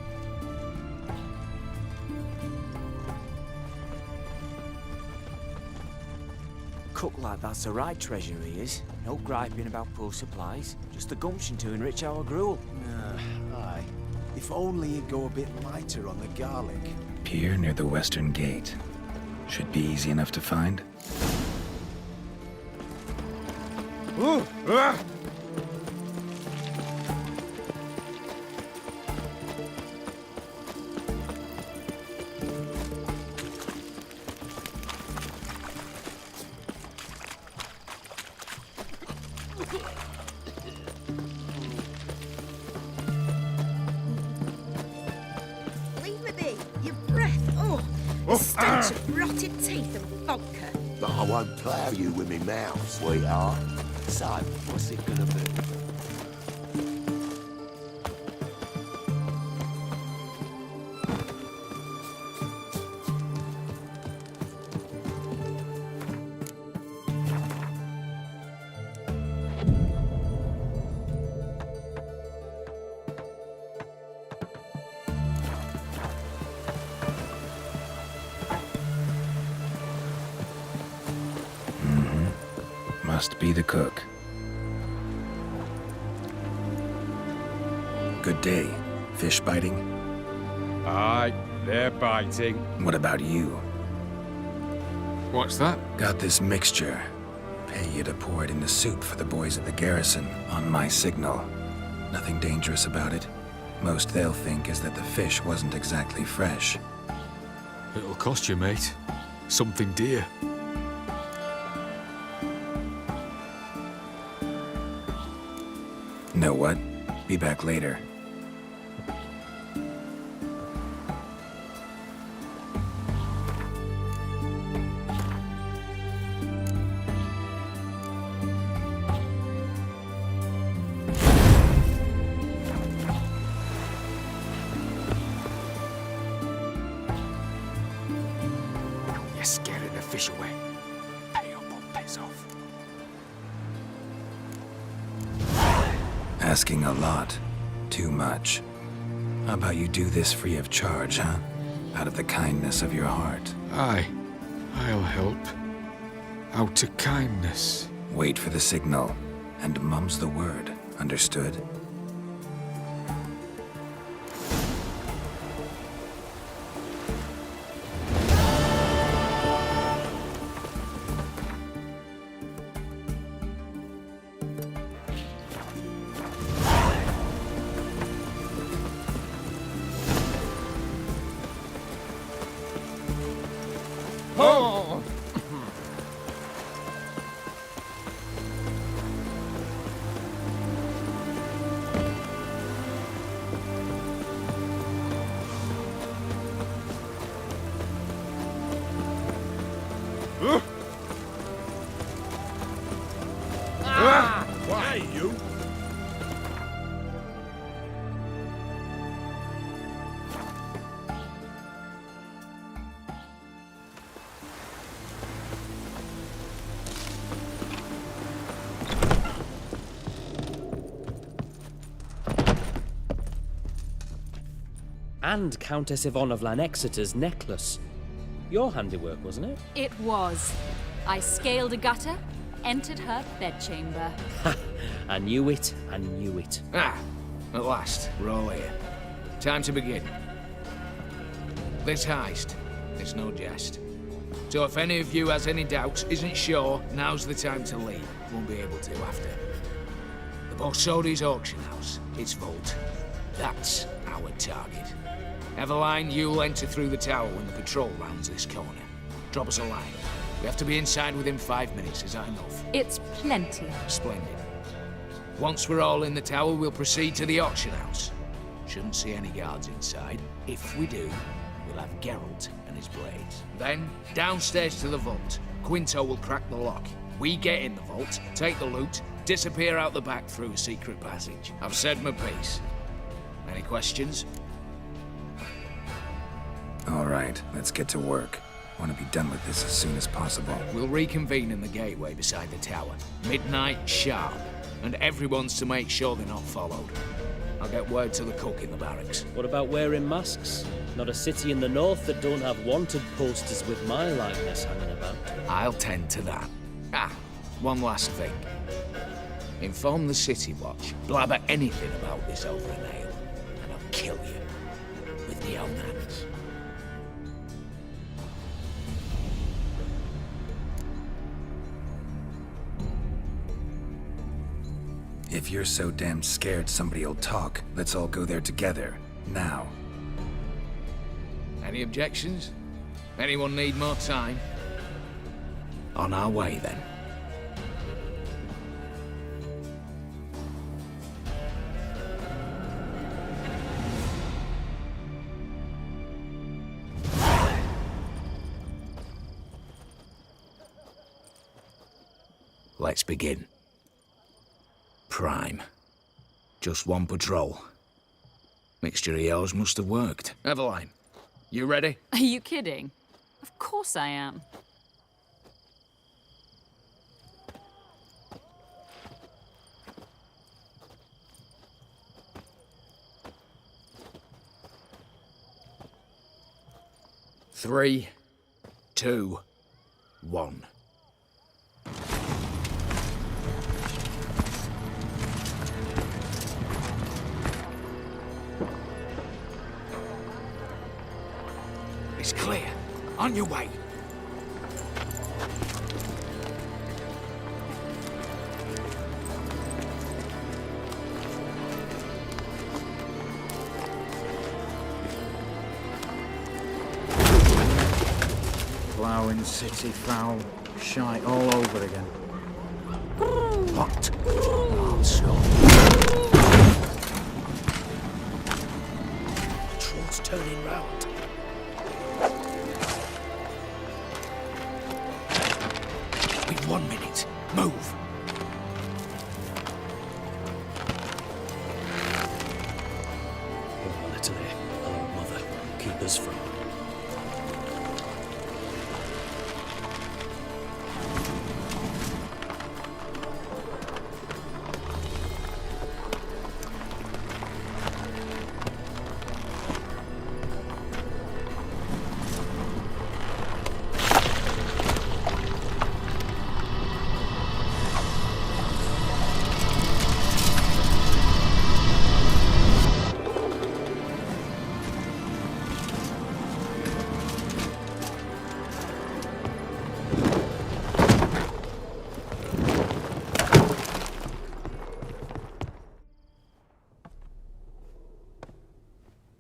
Cook like that's the right treasure he is. No griping about poor supplies. Just the gumption to enrich our gruel. Aye. If only he'd go a bit lighter on the garlic. Pier near the western gate. Should be easy enough to find. Leave me be. Your breath. Oh, the stench of rotted teeth and vodka. But I won't plough you with me mouth, sweetheart. So, what's it gonna be? Must be the cook. Good day. Fish biting? Aye, they're biting. What about you? What's that? Got this mixture. Pay you to pour it in the soup for the boys at the garrison, on my signal. Nothing dangerous about it. Most they'll think is that the fish wasn't exactly fresh. It'll cost you, mate. Something dear. Know what? Be back later. You're scaring the fish away. Pay up or piss off. Asking a lot. Too much. How about you do this free of charge, huh? Out of the kindness of your heart. Aye, I'll help. Out of kindness. Wait for the signal, and mum's the word. Understood? Oh! Why, you? And Countess Yvonne of Lanexeter's necklace. Your handiwork, wasn't it? It was. I scaled a gutter, entered her bedchamber. I knew it, I knew it. Ah, at last, we're all here. Time to begin. This heist, it's no jest. So if any of you has any doubts, isn't sure, now's the time to leave. Won't be able to after. The Borsodi's auction house, its vault. That's our target. Eveline, you'll enter through the tower when the patrol rounds this corner. Drop us a line. We have to be inside within 5 minutes, is that enough? It's plenty. Splendid. Once we're all in the tower, we'll proceed to the auction house. Shouldn't see any guards inside. If we do, we'll have Geralt and his blades. Then, downstairs to the vault. Quinto will crack the lock. We get in the vault, take the loot, disappear out the back through a secret passage. I've said my piece. Any questions? All right, let's get to work. Want to be done with this as soon as possible. We'll reconvene in the gateway beside the tower. Midnight sharp. And everyone's to make sure they're not followed. I'll get word to the cook in the barracks. What about wearing masks? Not a city in the north that don't have wanted posters with my likeness hanging about. I'll tend to that. Ah, one last thing. Inform the City Watch. Blabber anything about this over an ale, and I'll kill you with my own hands. If you're so damn scared somebody'll talk, let's all go there together. Now. Any objections? Anyone need more time? On our way, then. Let's begin. Prime. Just one patrol. Mixture of yours must have worked. Eveline, you ready? Are you kidding? Of course I am. Three, 2, 1. It's clear. On your way. Ploughing city foul. Shite all over again. What? Non-stop. What's turning round? We've 1 minute. Move. Oh, Natalie, our mother, keep us from.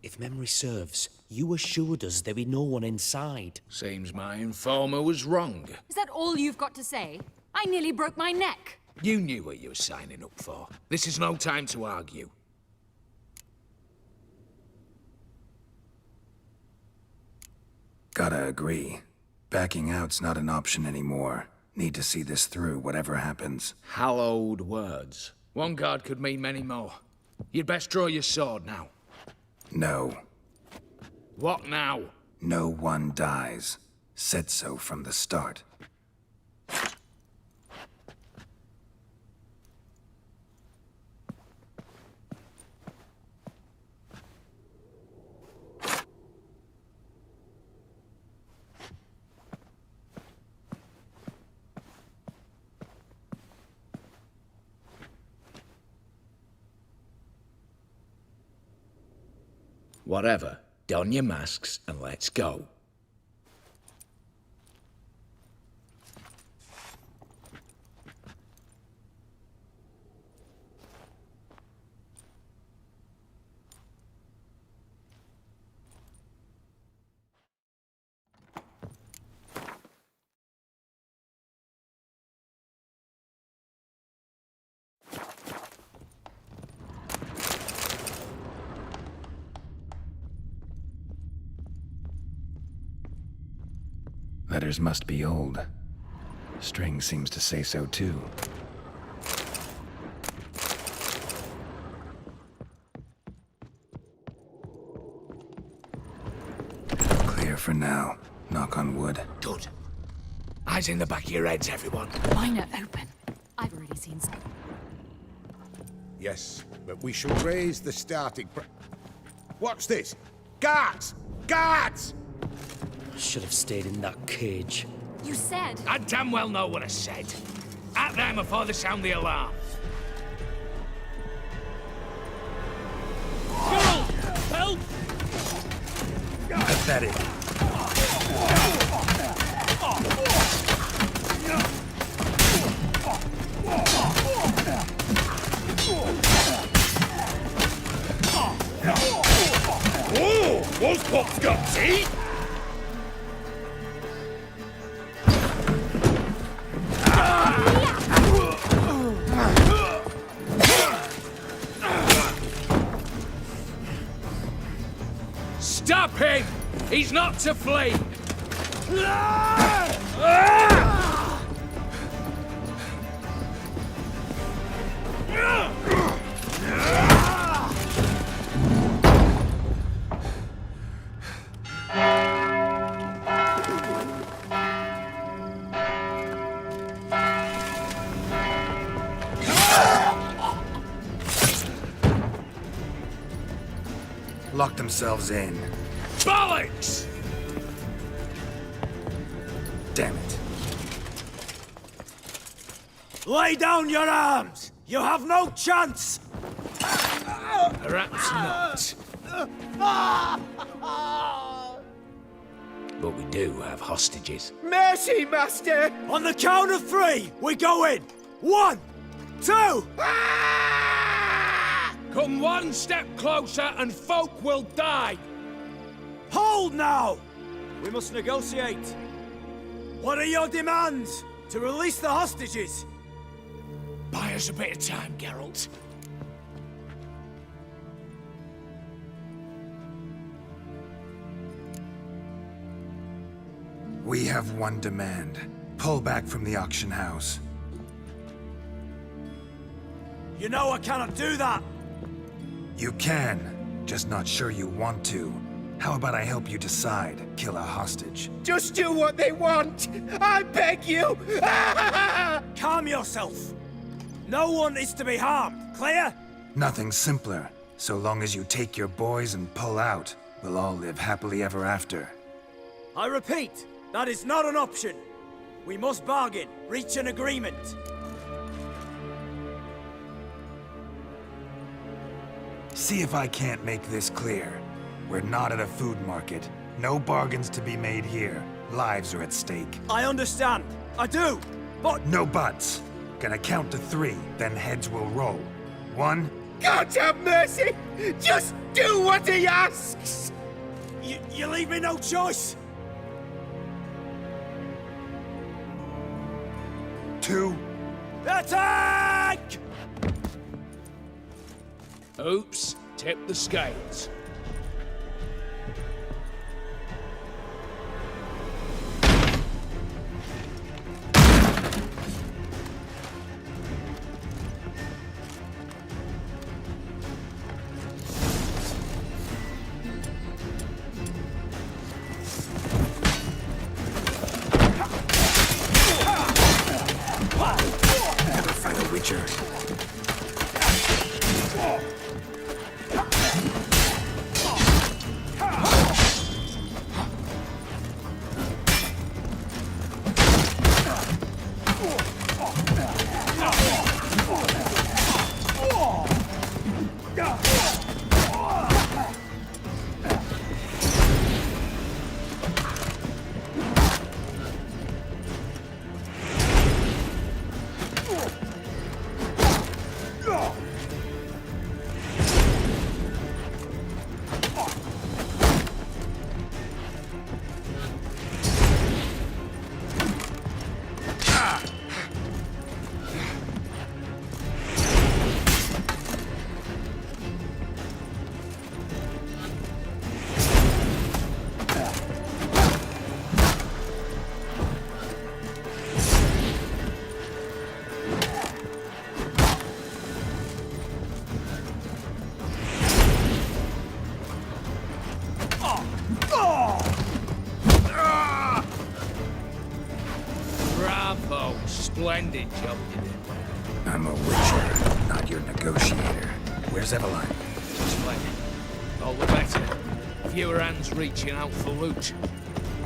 If memory serves, you assured us there be no one inside. Seems my informer was wrong. Is that all you've got to say? I nearly broke my neck. You knew what you were signing up for. This is no time to argue. Gotta agree. Backing out's not an option anymore. Need to see this through, whatever happens. Hallowed words. One guard could mean many more. You'd best draw your sword now. No. What now? No one dies. Said so from the start. Whatever. Don your masks and let's go. Letters must be old. String seems to say so too. Clear for now. Knock on wood. Good. Eyes in the back of your heads, everyone. Mine are open. I've already seen some. Yes, but we shall raise the starting What's this? Guards! Guards! Should have stayed in that cage. You said... I damn well know what I said. At them before they sound the alarm. Help! Pathetic. Oh, those cops got teeth! Stop him! He's not to flee! Lock themselves in. Bollocks! Damn it. Lay down your arms! You have no chance! Perhaps not. But we do have hostages. Mercy, Master! On the count of three, we go in! 1, 2! Come one step closer and folk will die! Hold now! We must negotiate. What are your demands? To release the hostages? Buy us a bit of time, Geralt. We have one demand. Pull back from the auction house. You know I cannot do that! You can, just not sure you want to. How about I help you decide? Kill a hostage. Just do what they want! I beg you! Calm yourself! No one is to be harmed, clear? Nothing simpler. So long as you take your boys and pull out, we'll all live happily ever after. I repeat, that is not an option. We must bargain, reach an agreement. See if I can't make this clear. We're not at a food market. No bargains to be made here. Lives are at stake. I understand. I do. But... No buts. Gonna count to 3, then heads will roll. 1... God have mercy! Just do what he asks! You leave me no choice! 2... Attack! Oops, tip the scales. Never fight a witcher. Bravo, splendid job you did. I'm a witcher, not your negotiator. Where's Eveline? Splendid. All the better. Fewer hands reaching out for loot.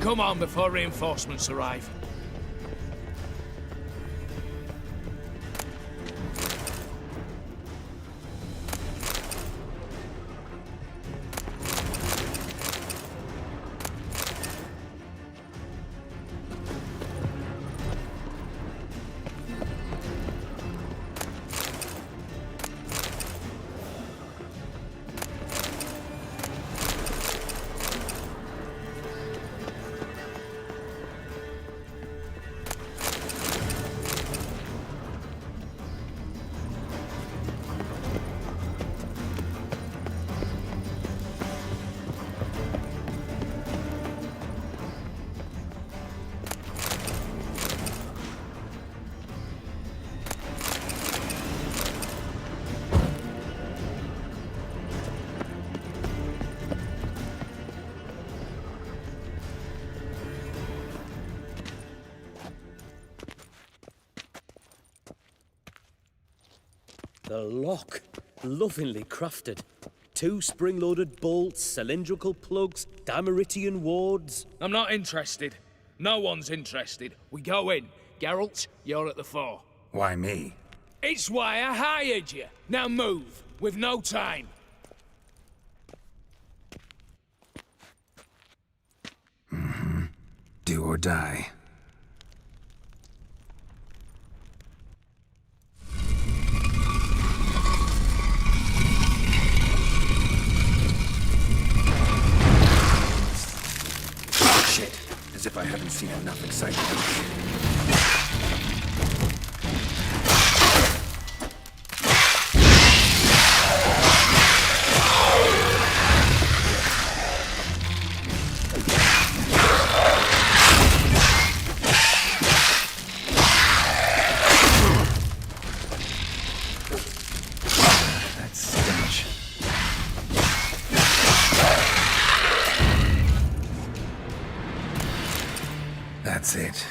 Come on before reinforcements arrive. The lock. Lovingly crafted. 2 spring-loaded bolts, cylindrical plugs, Dimeritian wards. I'm not interested. No one's interested. We go in. Geralt, you're at the fore. Why me? It's why I hired you. Now move. We've no time. Do or die. Shit. As if I haven't seen enough excitement. That's it.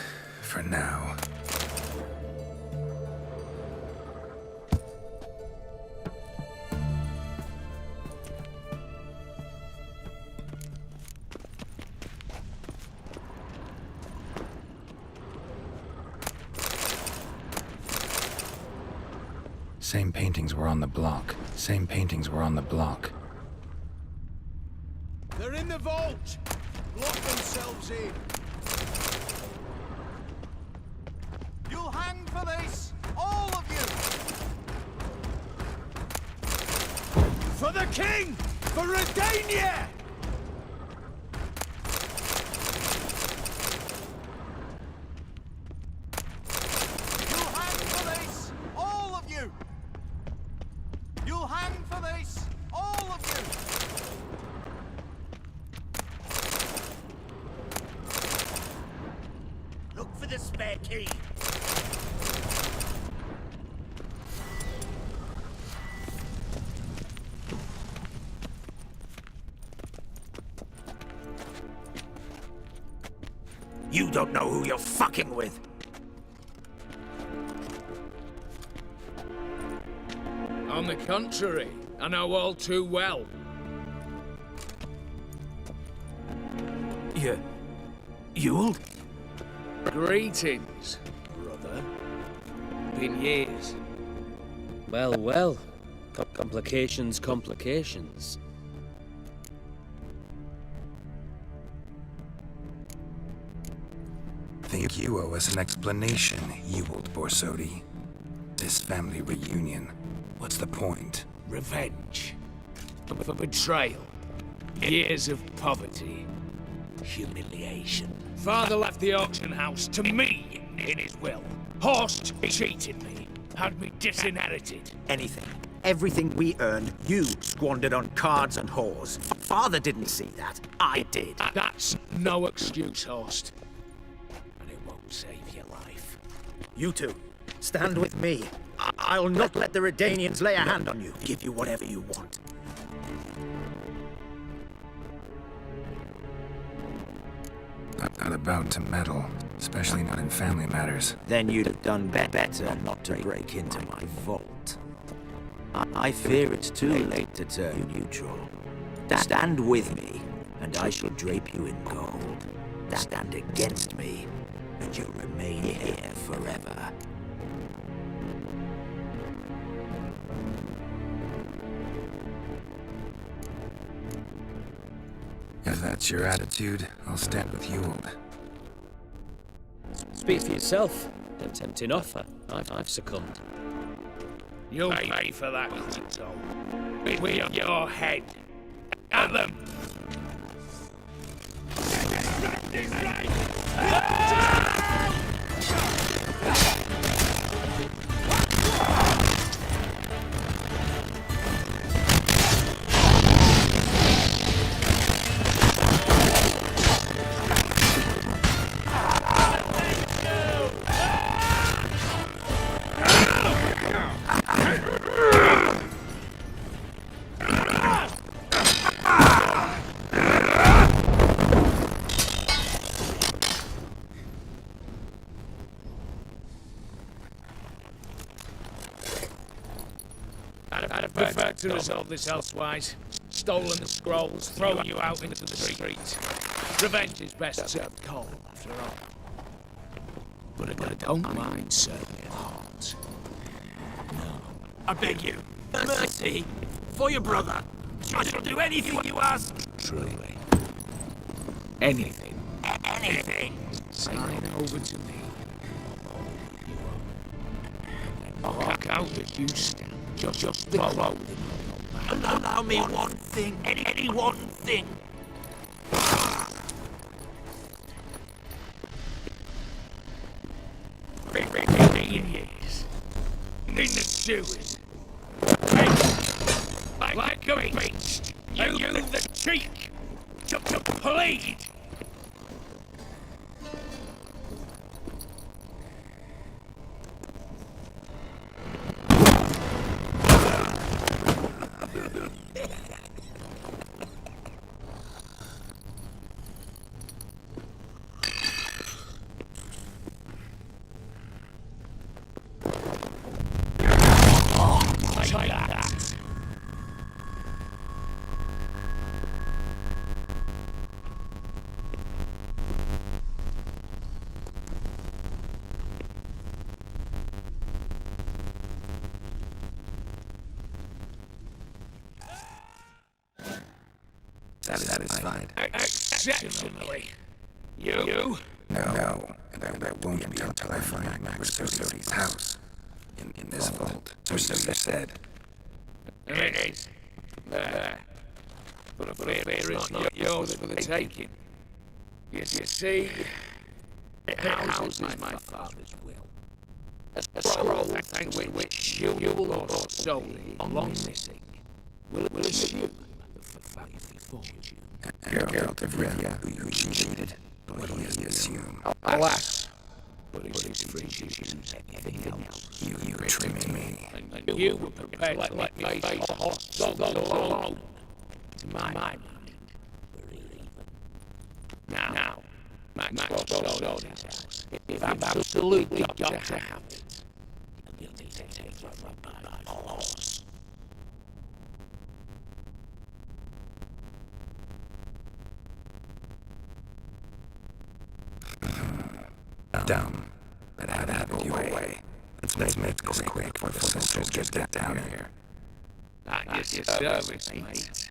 For now. Same paintings were on the block. Same paintings were on the block. They're in the vault! Lock themselves in! You'll hang for this! All of you! For the king! For Redania! You'll hang for this! All of you! You'll hang for this! All of you! Look for the spare key. You don't know who you're fucking with. On the contrary, I know all too well. Ewald? Greetings, brother. Been years. Well, well. Complications, complications. Think you owe us an explanation, Ewald Borsodi. This family reunion. What's the point? Revenge. For betrayal. Years of poverty. Humiliation. Father left the auction house to me in his will. Horst cheated me. Had me disinherited. Anything. Everything we earned, you squandered on cards and whores. Father didn't see that. I did. That's no excuse, Horst. And it won't save your life. You two, stand with me. I'll not let the Redanians lay a hand on you. Give you whatever you want. I'm not about to meddle, especially not in family matters. Then you'd have done better not to break into my vault. I fear it's too late to turn you neutral. Stand with me, and I shall drape you in gold. Stand against me, and you'll remain here forever. If that's your attitude, I'll stand with Ewald. Speak for yourself. A tempting offer. I've succumbed. You'll pay for that, Quinto. With your head. At them! I'd have preferred to resolve this elsewise. Stolen the scrolls, thrown you out into the street. Revenge is best served cold, after all. But I don't mind serving it hot. No. I beg you, mercy, for your brother. I shall do anything you ask. Truly. Anything. Anything. Sign over to me. Walk out that you stand. Just follow. Allow me one thing. Any one thing. Years. In the sewers. Like a beast. You the cheek to plead. satisfied? Exceptionally. You? No. That won't be until I find Max Bersodi's house. In this vault, or so you said. It is. There. But I fear it's not yours for the taking. You see, it houses my father's will. A scroll thanks to which you will solely long missing will assume the value fortune. Geralt of Rivia, who you cheated, what do you assume? Alas, but it is free to use anything else. You tricked me. And you were prepared to let me face a hostile alone. To my mind, we're even. Now, Max Bersodi's house. If I've absolutely got to have it, you'll need to take it by force. Dumb. But I'd have it your way. Let's make this quick before the sisters get down here. At your service, mate.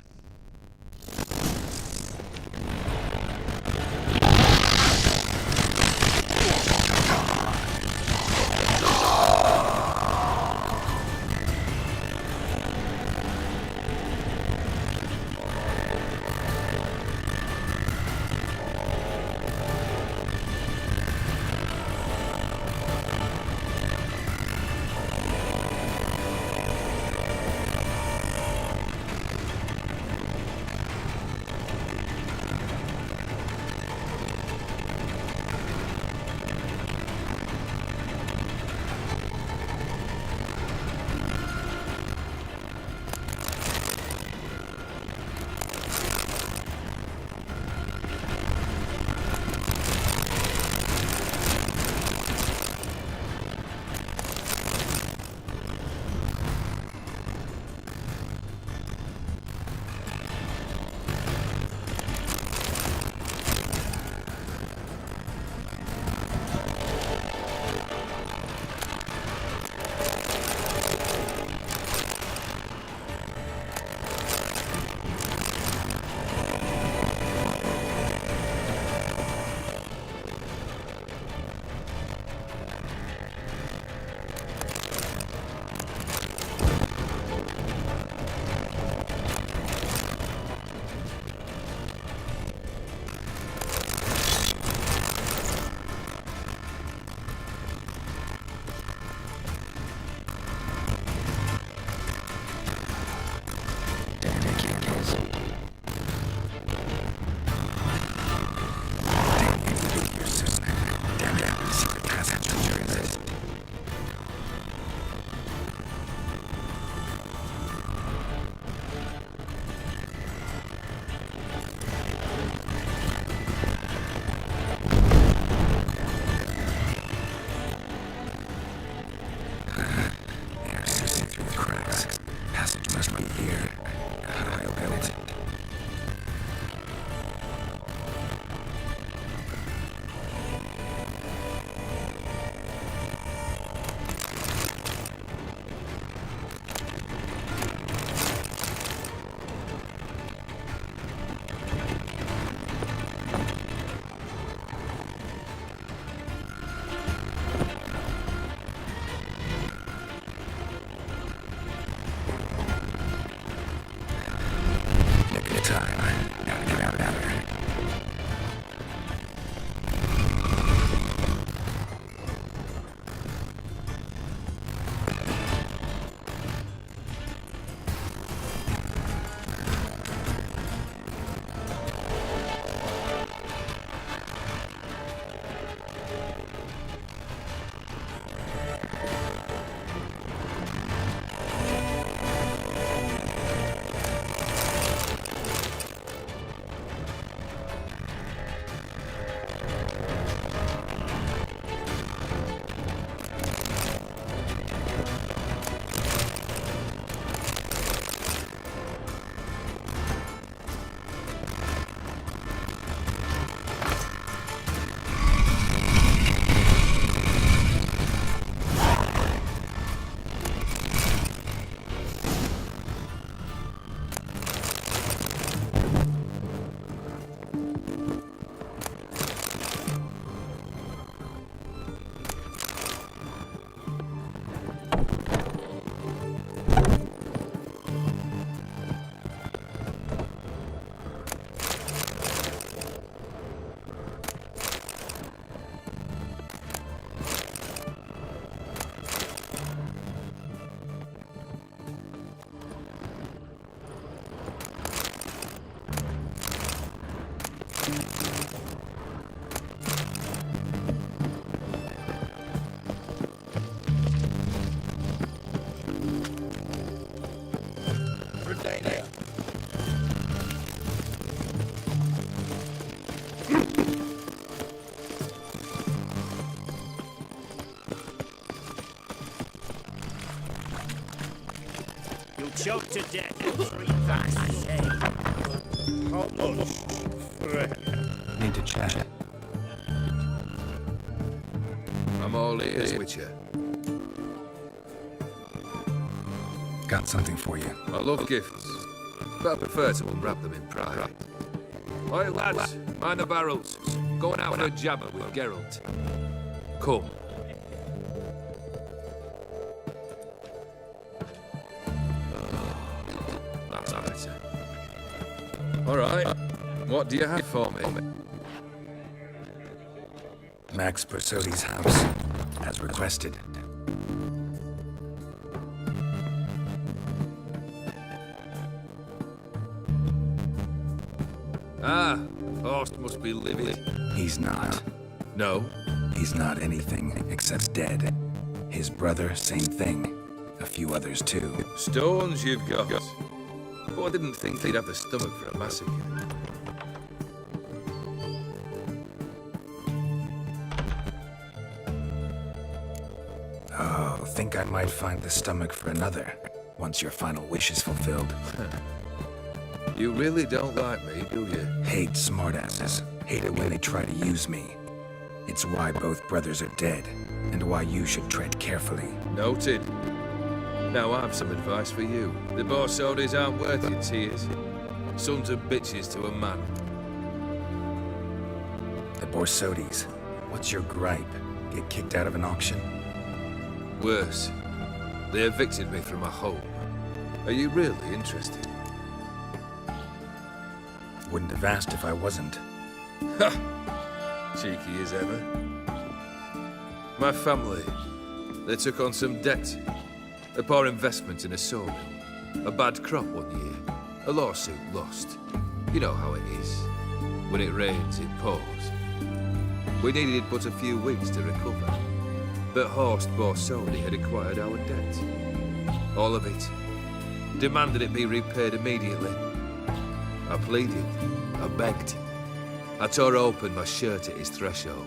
choked to death in 3 vats. How much? Need to chat. I'm all ears, Witcher. Got something for you. I love gifts, but I prefer to unwrap them in private. Oi, lads, mind the barrels. Going out for a jabber with Geralt. Come. That's better. All right. What do you have for me? Max Bersodi's house, as requested. Ah, Horst must be living. He's not. No? He's not anything except dead. His brother, same thing. A few others too. Stones you've got. But I didn't think they'd have the stomach for a massacre. Oh, think I might find the stomach for another, once your final wish is fulfilled. You really don't like me, do you? Hate smartasses. Hate it when they try to use me. It's why both brothers are dead, and why you should tread carefully. Noted. Now I've some advice for you. The Borsodis aren't worth your tears. Sons of bitches to a man. The Borsodis. What's your gripe? Get kicked out of an auction? Worse. They evicted me from my home. Are you really interested? Wouldn't have asked if I wasn't. Ha! Cheeky as ever. My family, they took on some debt. A poor investment in a sawmill. A bad crop one year. A lawsuit lost. You know how it is. When it rains, it pours. We needed but a few weeks to recover. But Horst Borsodi had acquired our debt. All of it. Demanded it be repaid immediately. I pleaded. I begged. I tore open my shirt at his threshold.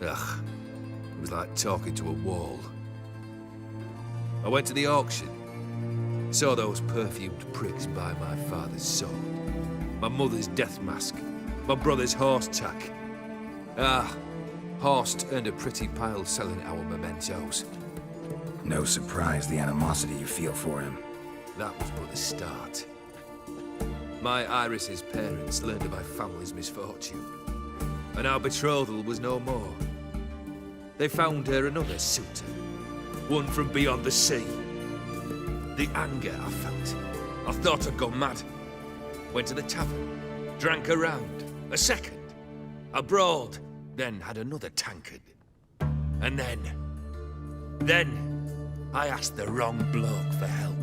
Ugh. It was like talking to a wall. I went to the auction. Saw those perfumed pricks buy my father's sword. My mother's death mask. My brother's horse tack. Ah, Horst earned a pretty pile selling our mementos. No surprise the animosity you feel for him. That was but the start. My Iris's parents learned of my family's misfortune, and our betrothal was no more. They found her another suitor, one from beyond the sea. The anger I felt, I thought I'd gone mad. Went to the tavern, drank a round, a second. I brawled, then had another tankard. And then I asked the wrong bloke for help.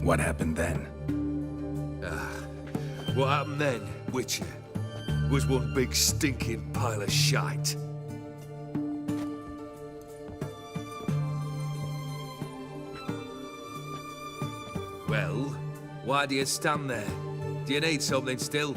What happened then? What happened then, Witcher, was one big stinking pile of shite. Well, why do you stand there? Do you need something still?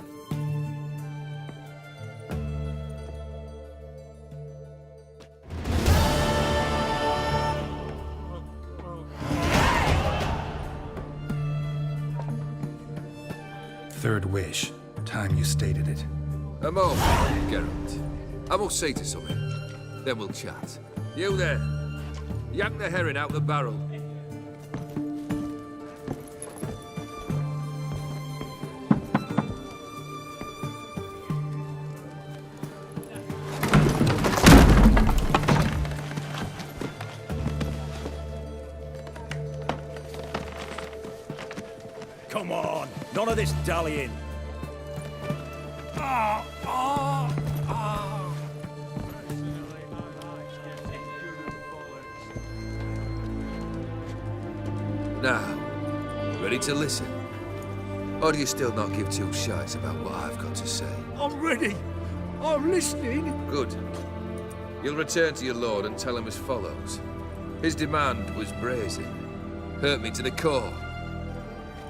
Third wish. Time you stated it. A moment, Geralt. I must say to something. Then we'll chat. You there. Yank the herring out the barrel. Come on, none of this dallying. Now, ready to listen? Or do you still not give two shites about what I've got to say? I'm ready. I'm listening. Good. You'll return to your lord and tell him as follows. His demand was brazen. Hurt me to the core.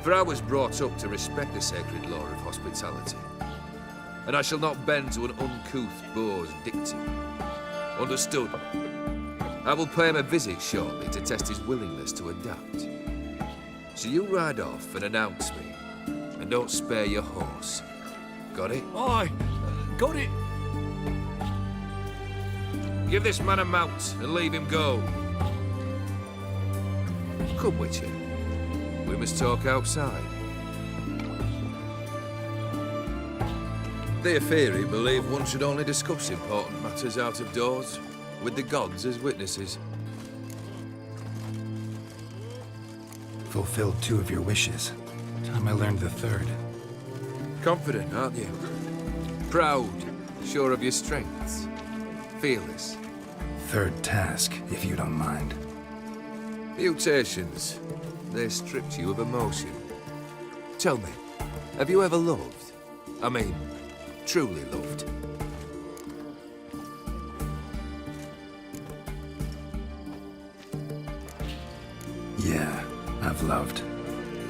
For I was brought up to respect the sacred law of hospitality. And I shall not bend to an uncouth boor's dictum. Understood? I will pay him a visit shortly to test his willingness to adapt. So you ride off and announce me, and don't spare your horse. Got it? Aye, got it. Give this man a mount and leave him go. Come, Witcher. We must talk outside. The Aetheri believe one should only discuss important matters out of doors, with the gods as witnesses. Fulfilled 2 of your wishes. Time I learned the 3rd. Confident, aren't you? Proud, sure of your strengths. Fearless. 3rd task, if you don't mind. Mutations. They stripped you of emotion. Tell me, have you ever loved? I mean, truly loved? Yeah, I've loved.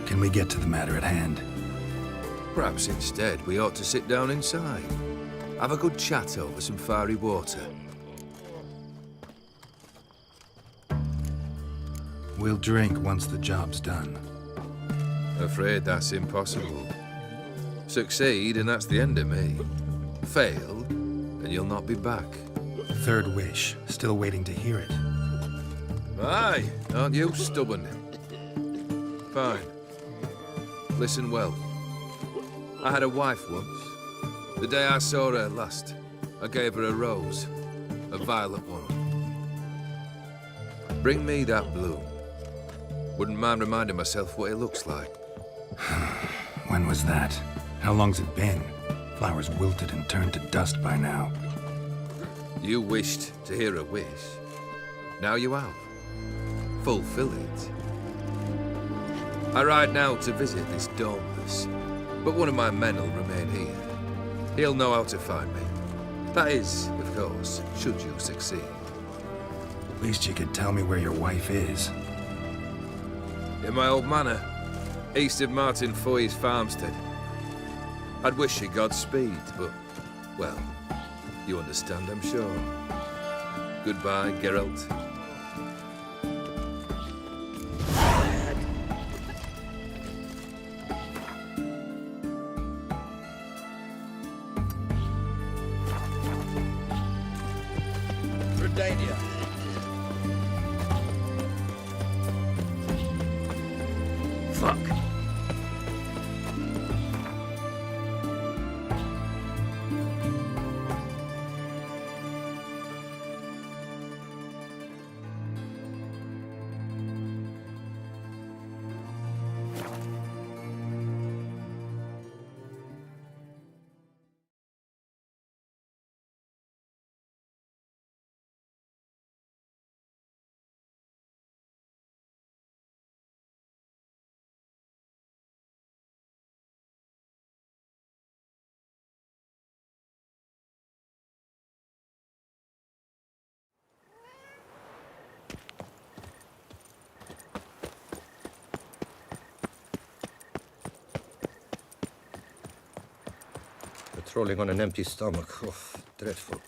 Can we get to the matter at hand? Perhaps instead we ought to sit down inside. Have a good chat over some fiery water. We'll drink once the job's done. Afraid that's impossible. Succeed and that's the end of me. Fail and you'll not be back. 3rd wish. Still waiting to hear it. Aye, aren't you stubborn? Fine. Listen well. I had a wife once. The day I saw her last, I gave her a rose. A violet one. Bring me that bloom. Wouldn't mind reminding myself what it looks like. When was that? How long's it been? Flowers wilted and turned to dust by now. You wished to hear a wish. Now you have. Fulfill it. I ride now to visit this Dormus, but one of my men will remain here. He'll know how to find me. That is, of course, should you succeed. At least you could tell me where your wife is. In my old manor, east of Martin Foy's farmstead. I'd wish you Godspeed, but, well, you understand, I'm sure. Goodbye, Geralt. Redania. Fuck. Patrolling on an empty stomach. Oh, dreadful.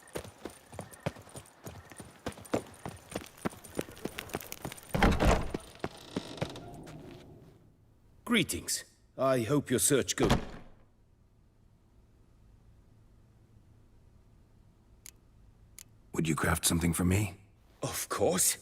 Greetings. I hope your search goes. Would you craft something for me? Of course.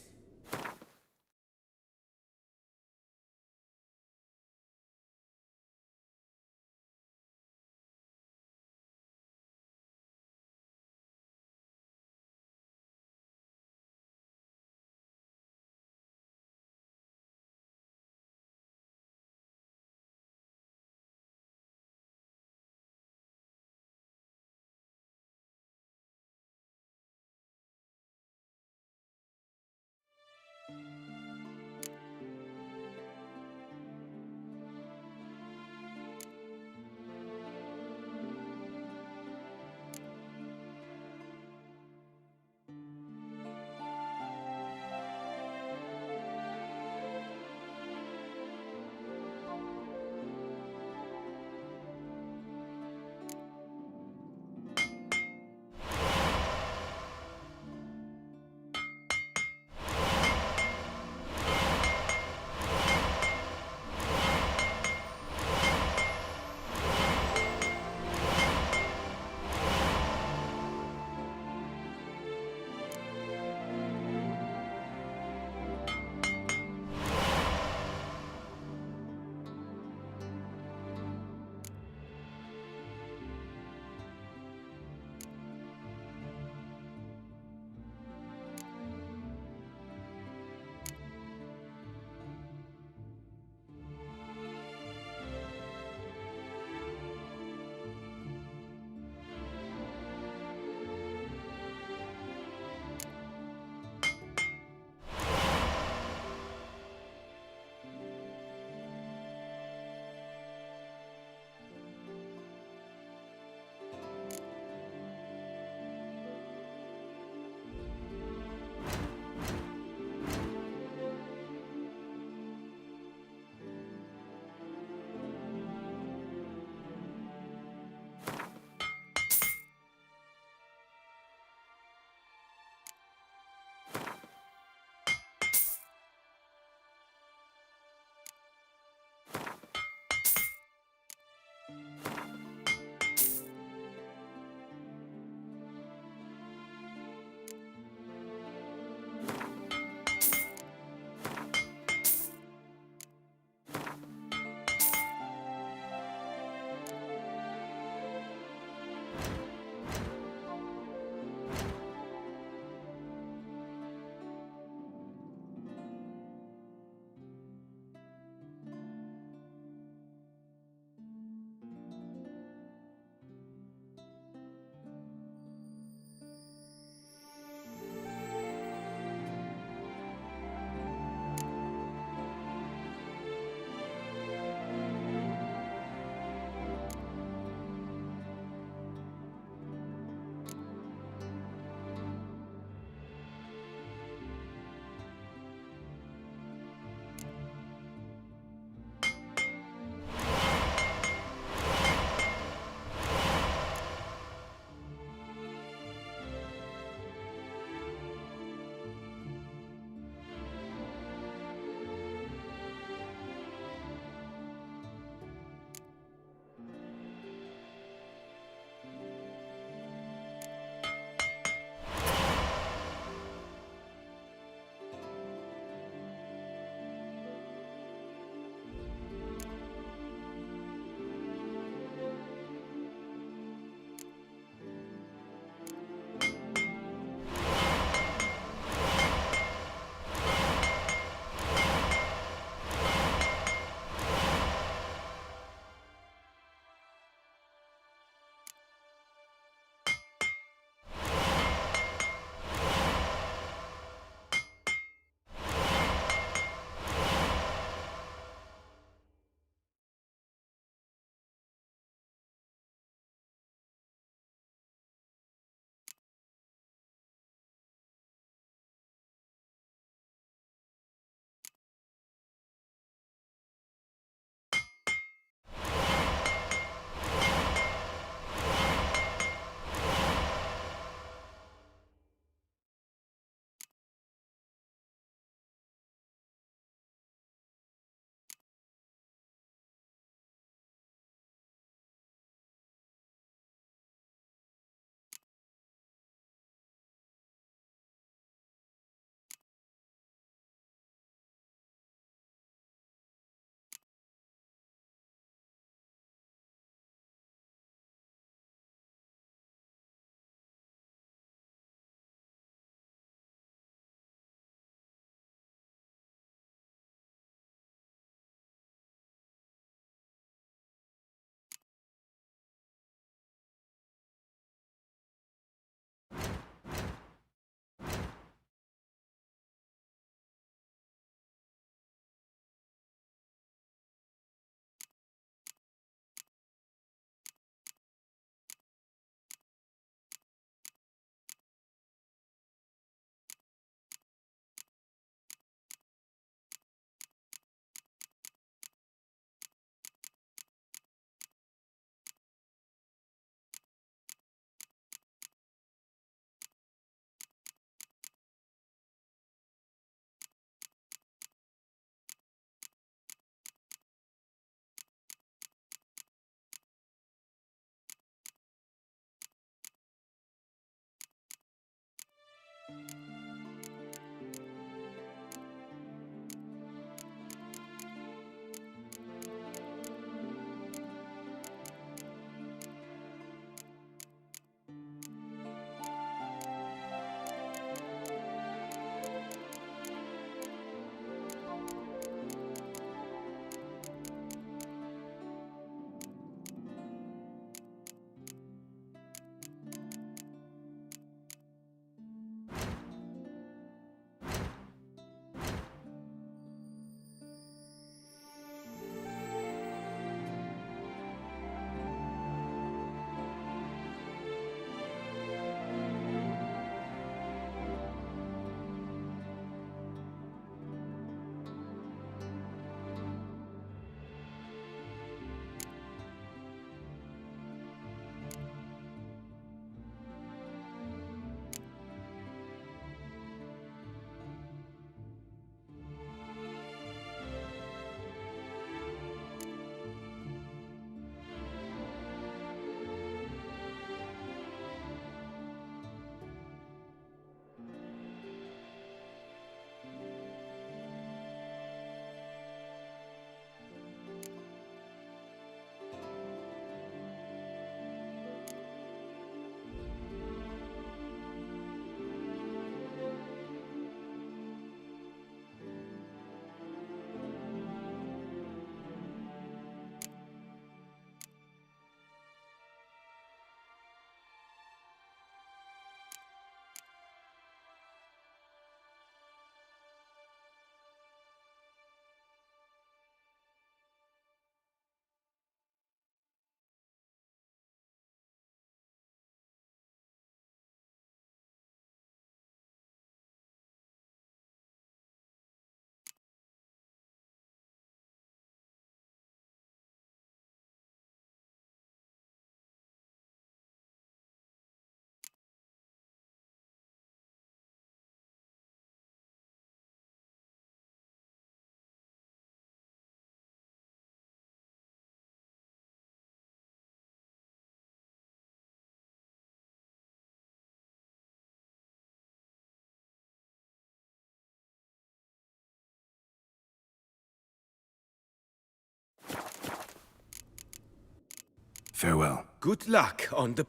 Farewell. Good luck on the...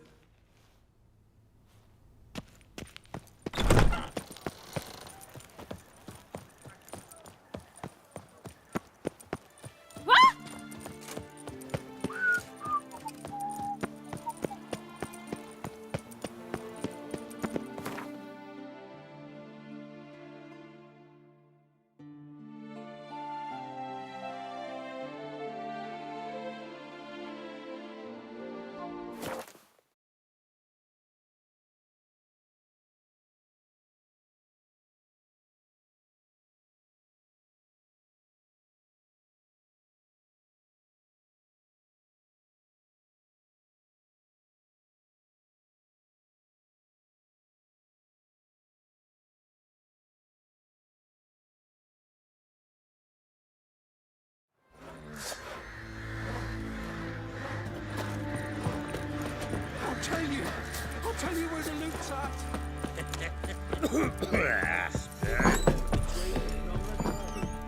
I'll tell you where the loot's at.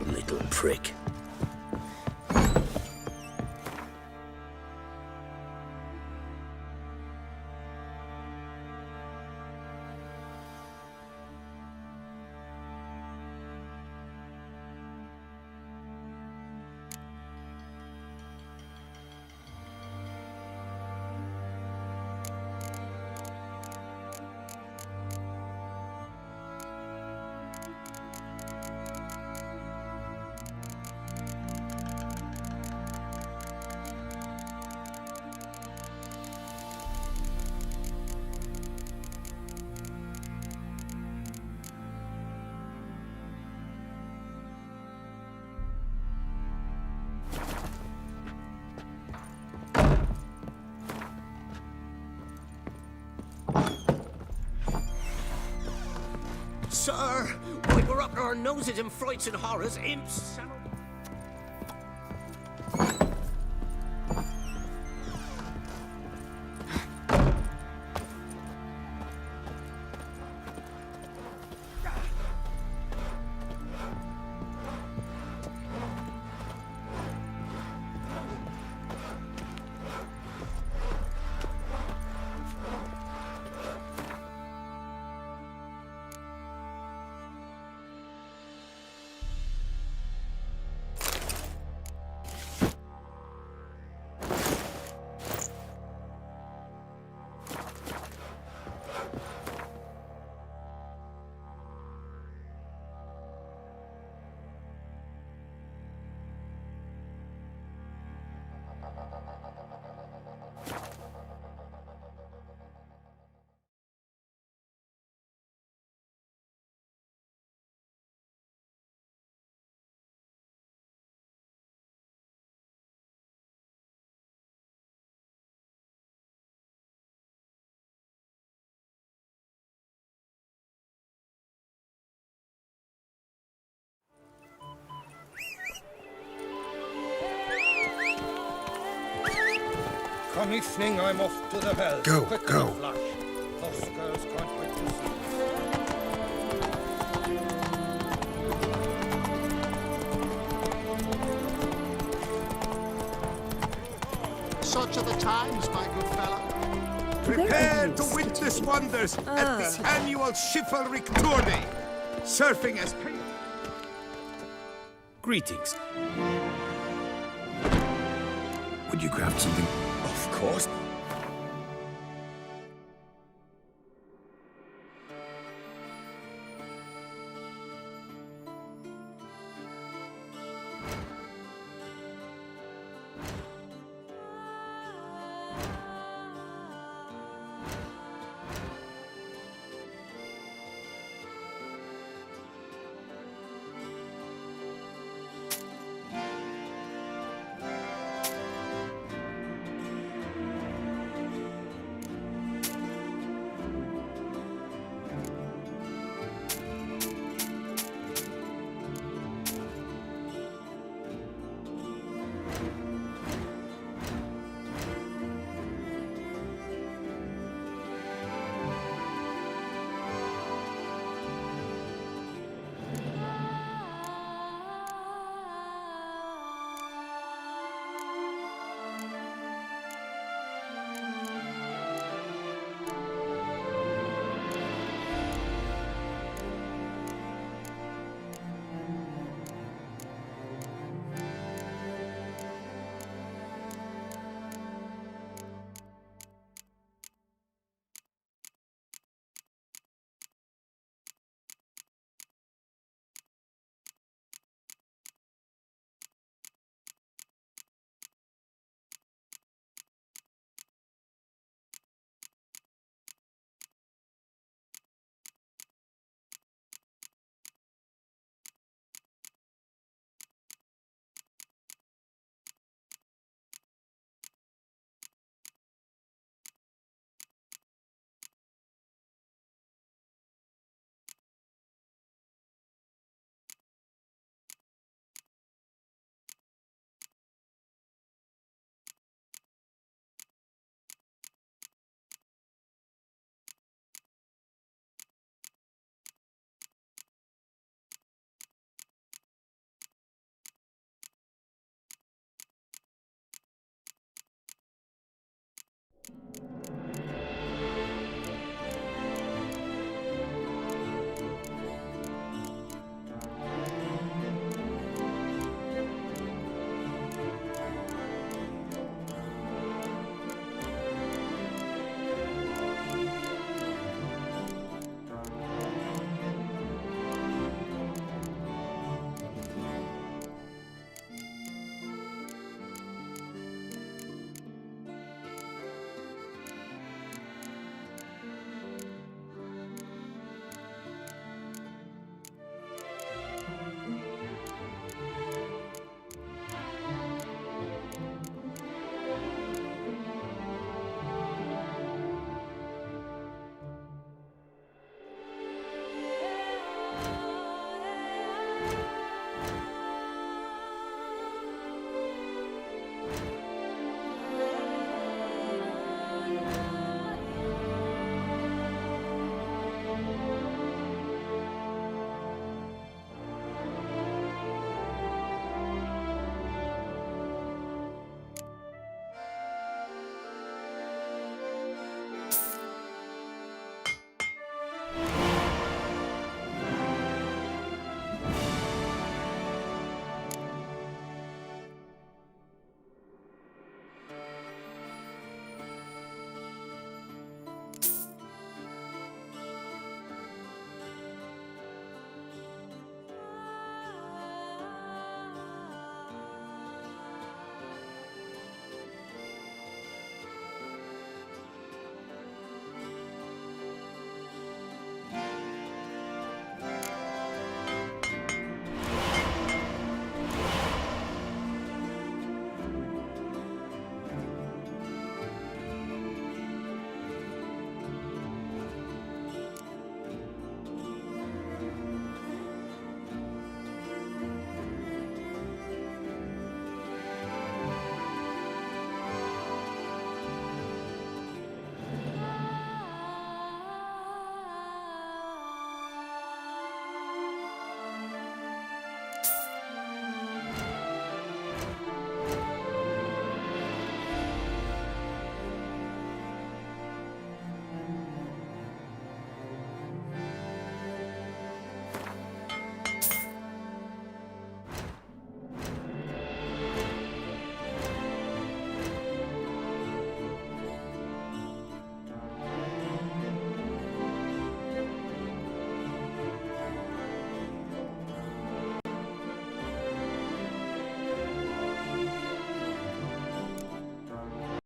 Little prick. Sir, why we're up to our noses in frights and horrors, imps... Come evening, I'm off to the Hells. Go, Quick as go. a flash. Those girls can't wait to see. Such are the times, my good fellow. Prepare to witness wonders at the annual chivalric tourney. Surfing as... Greetings. Would you craft something? Of course.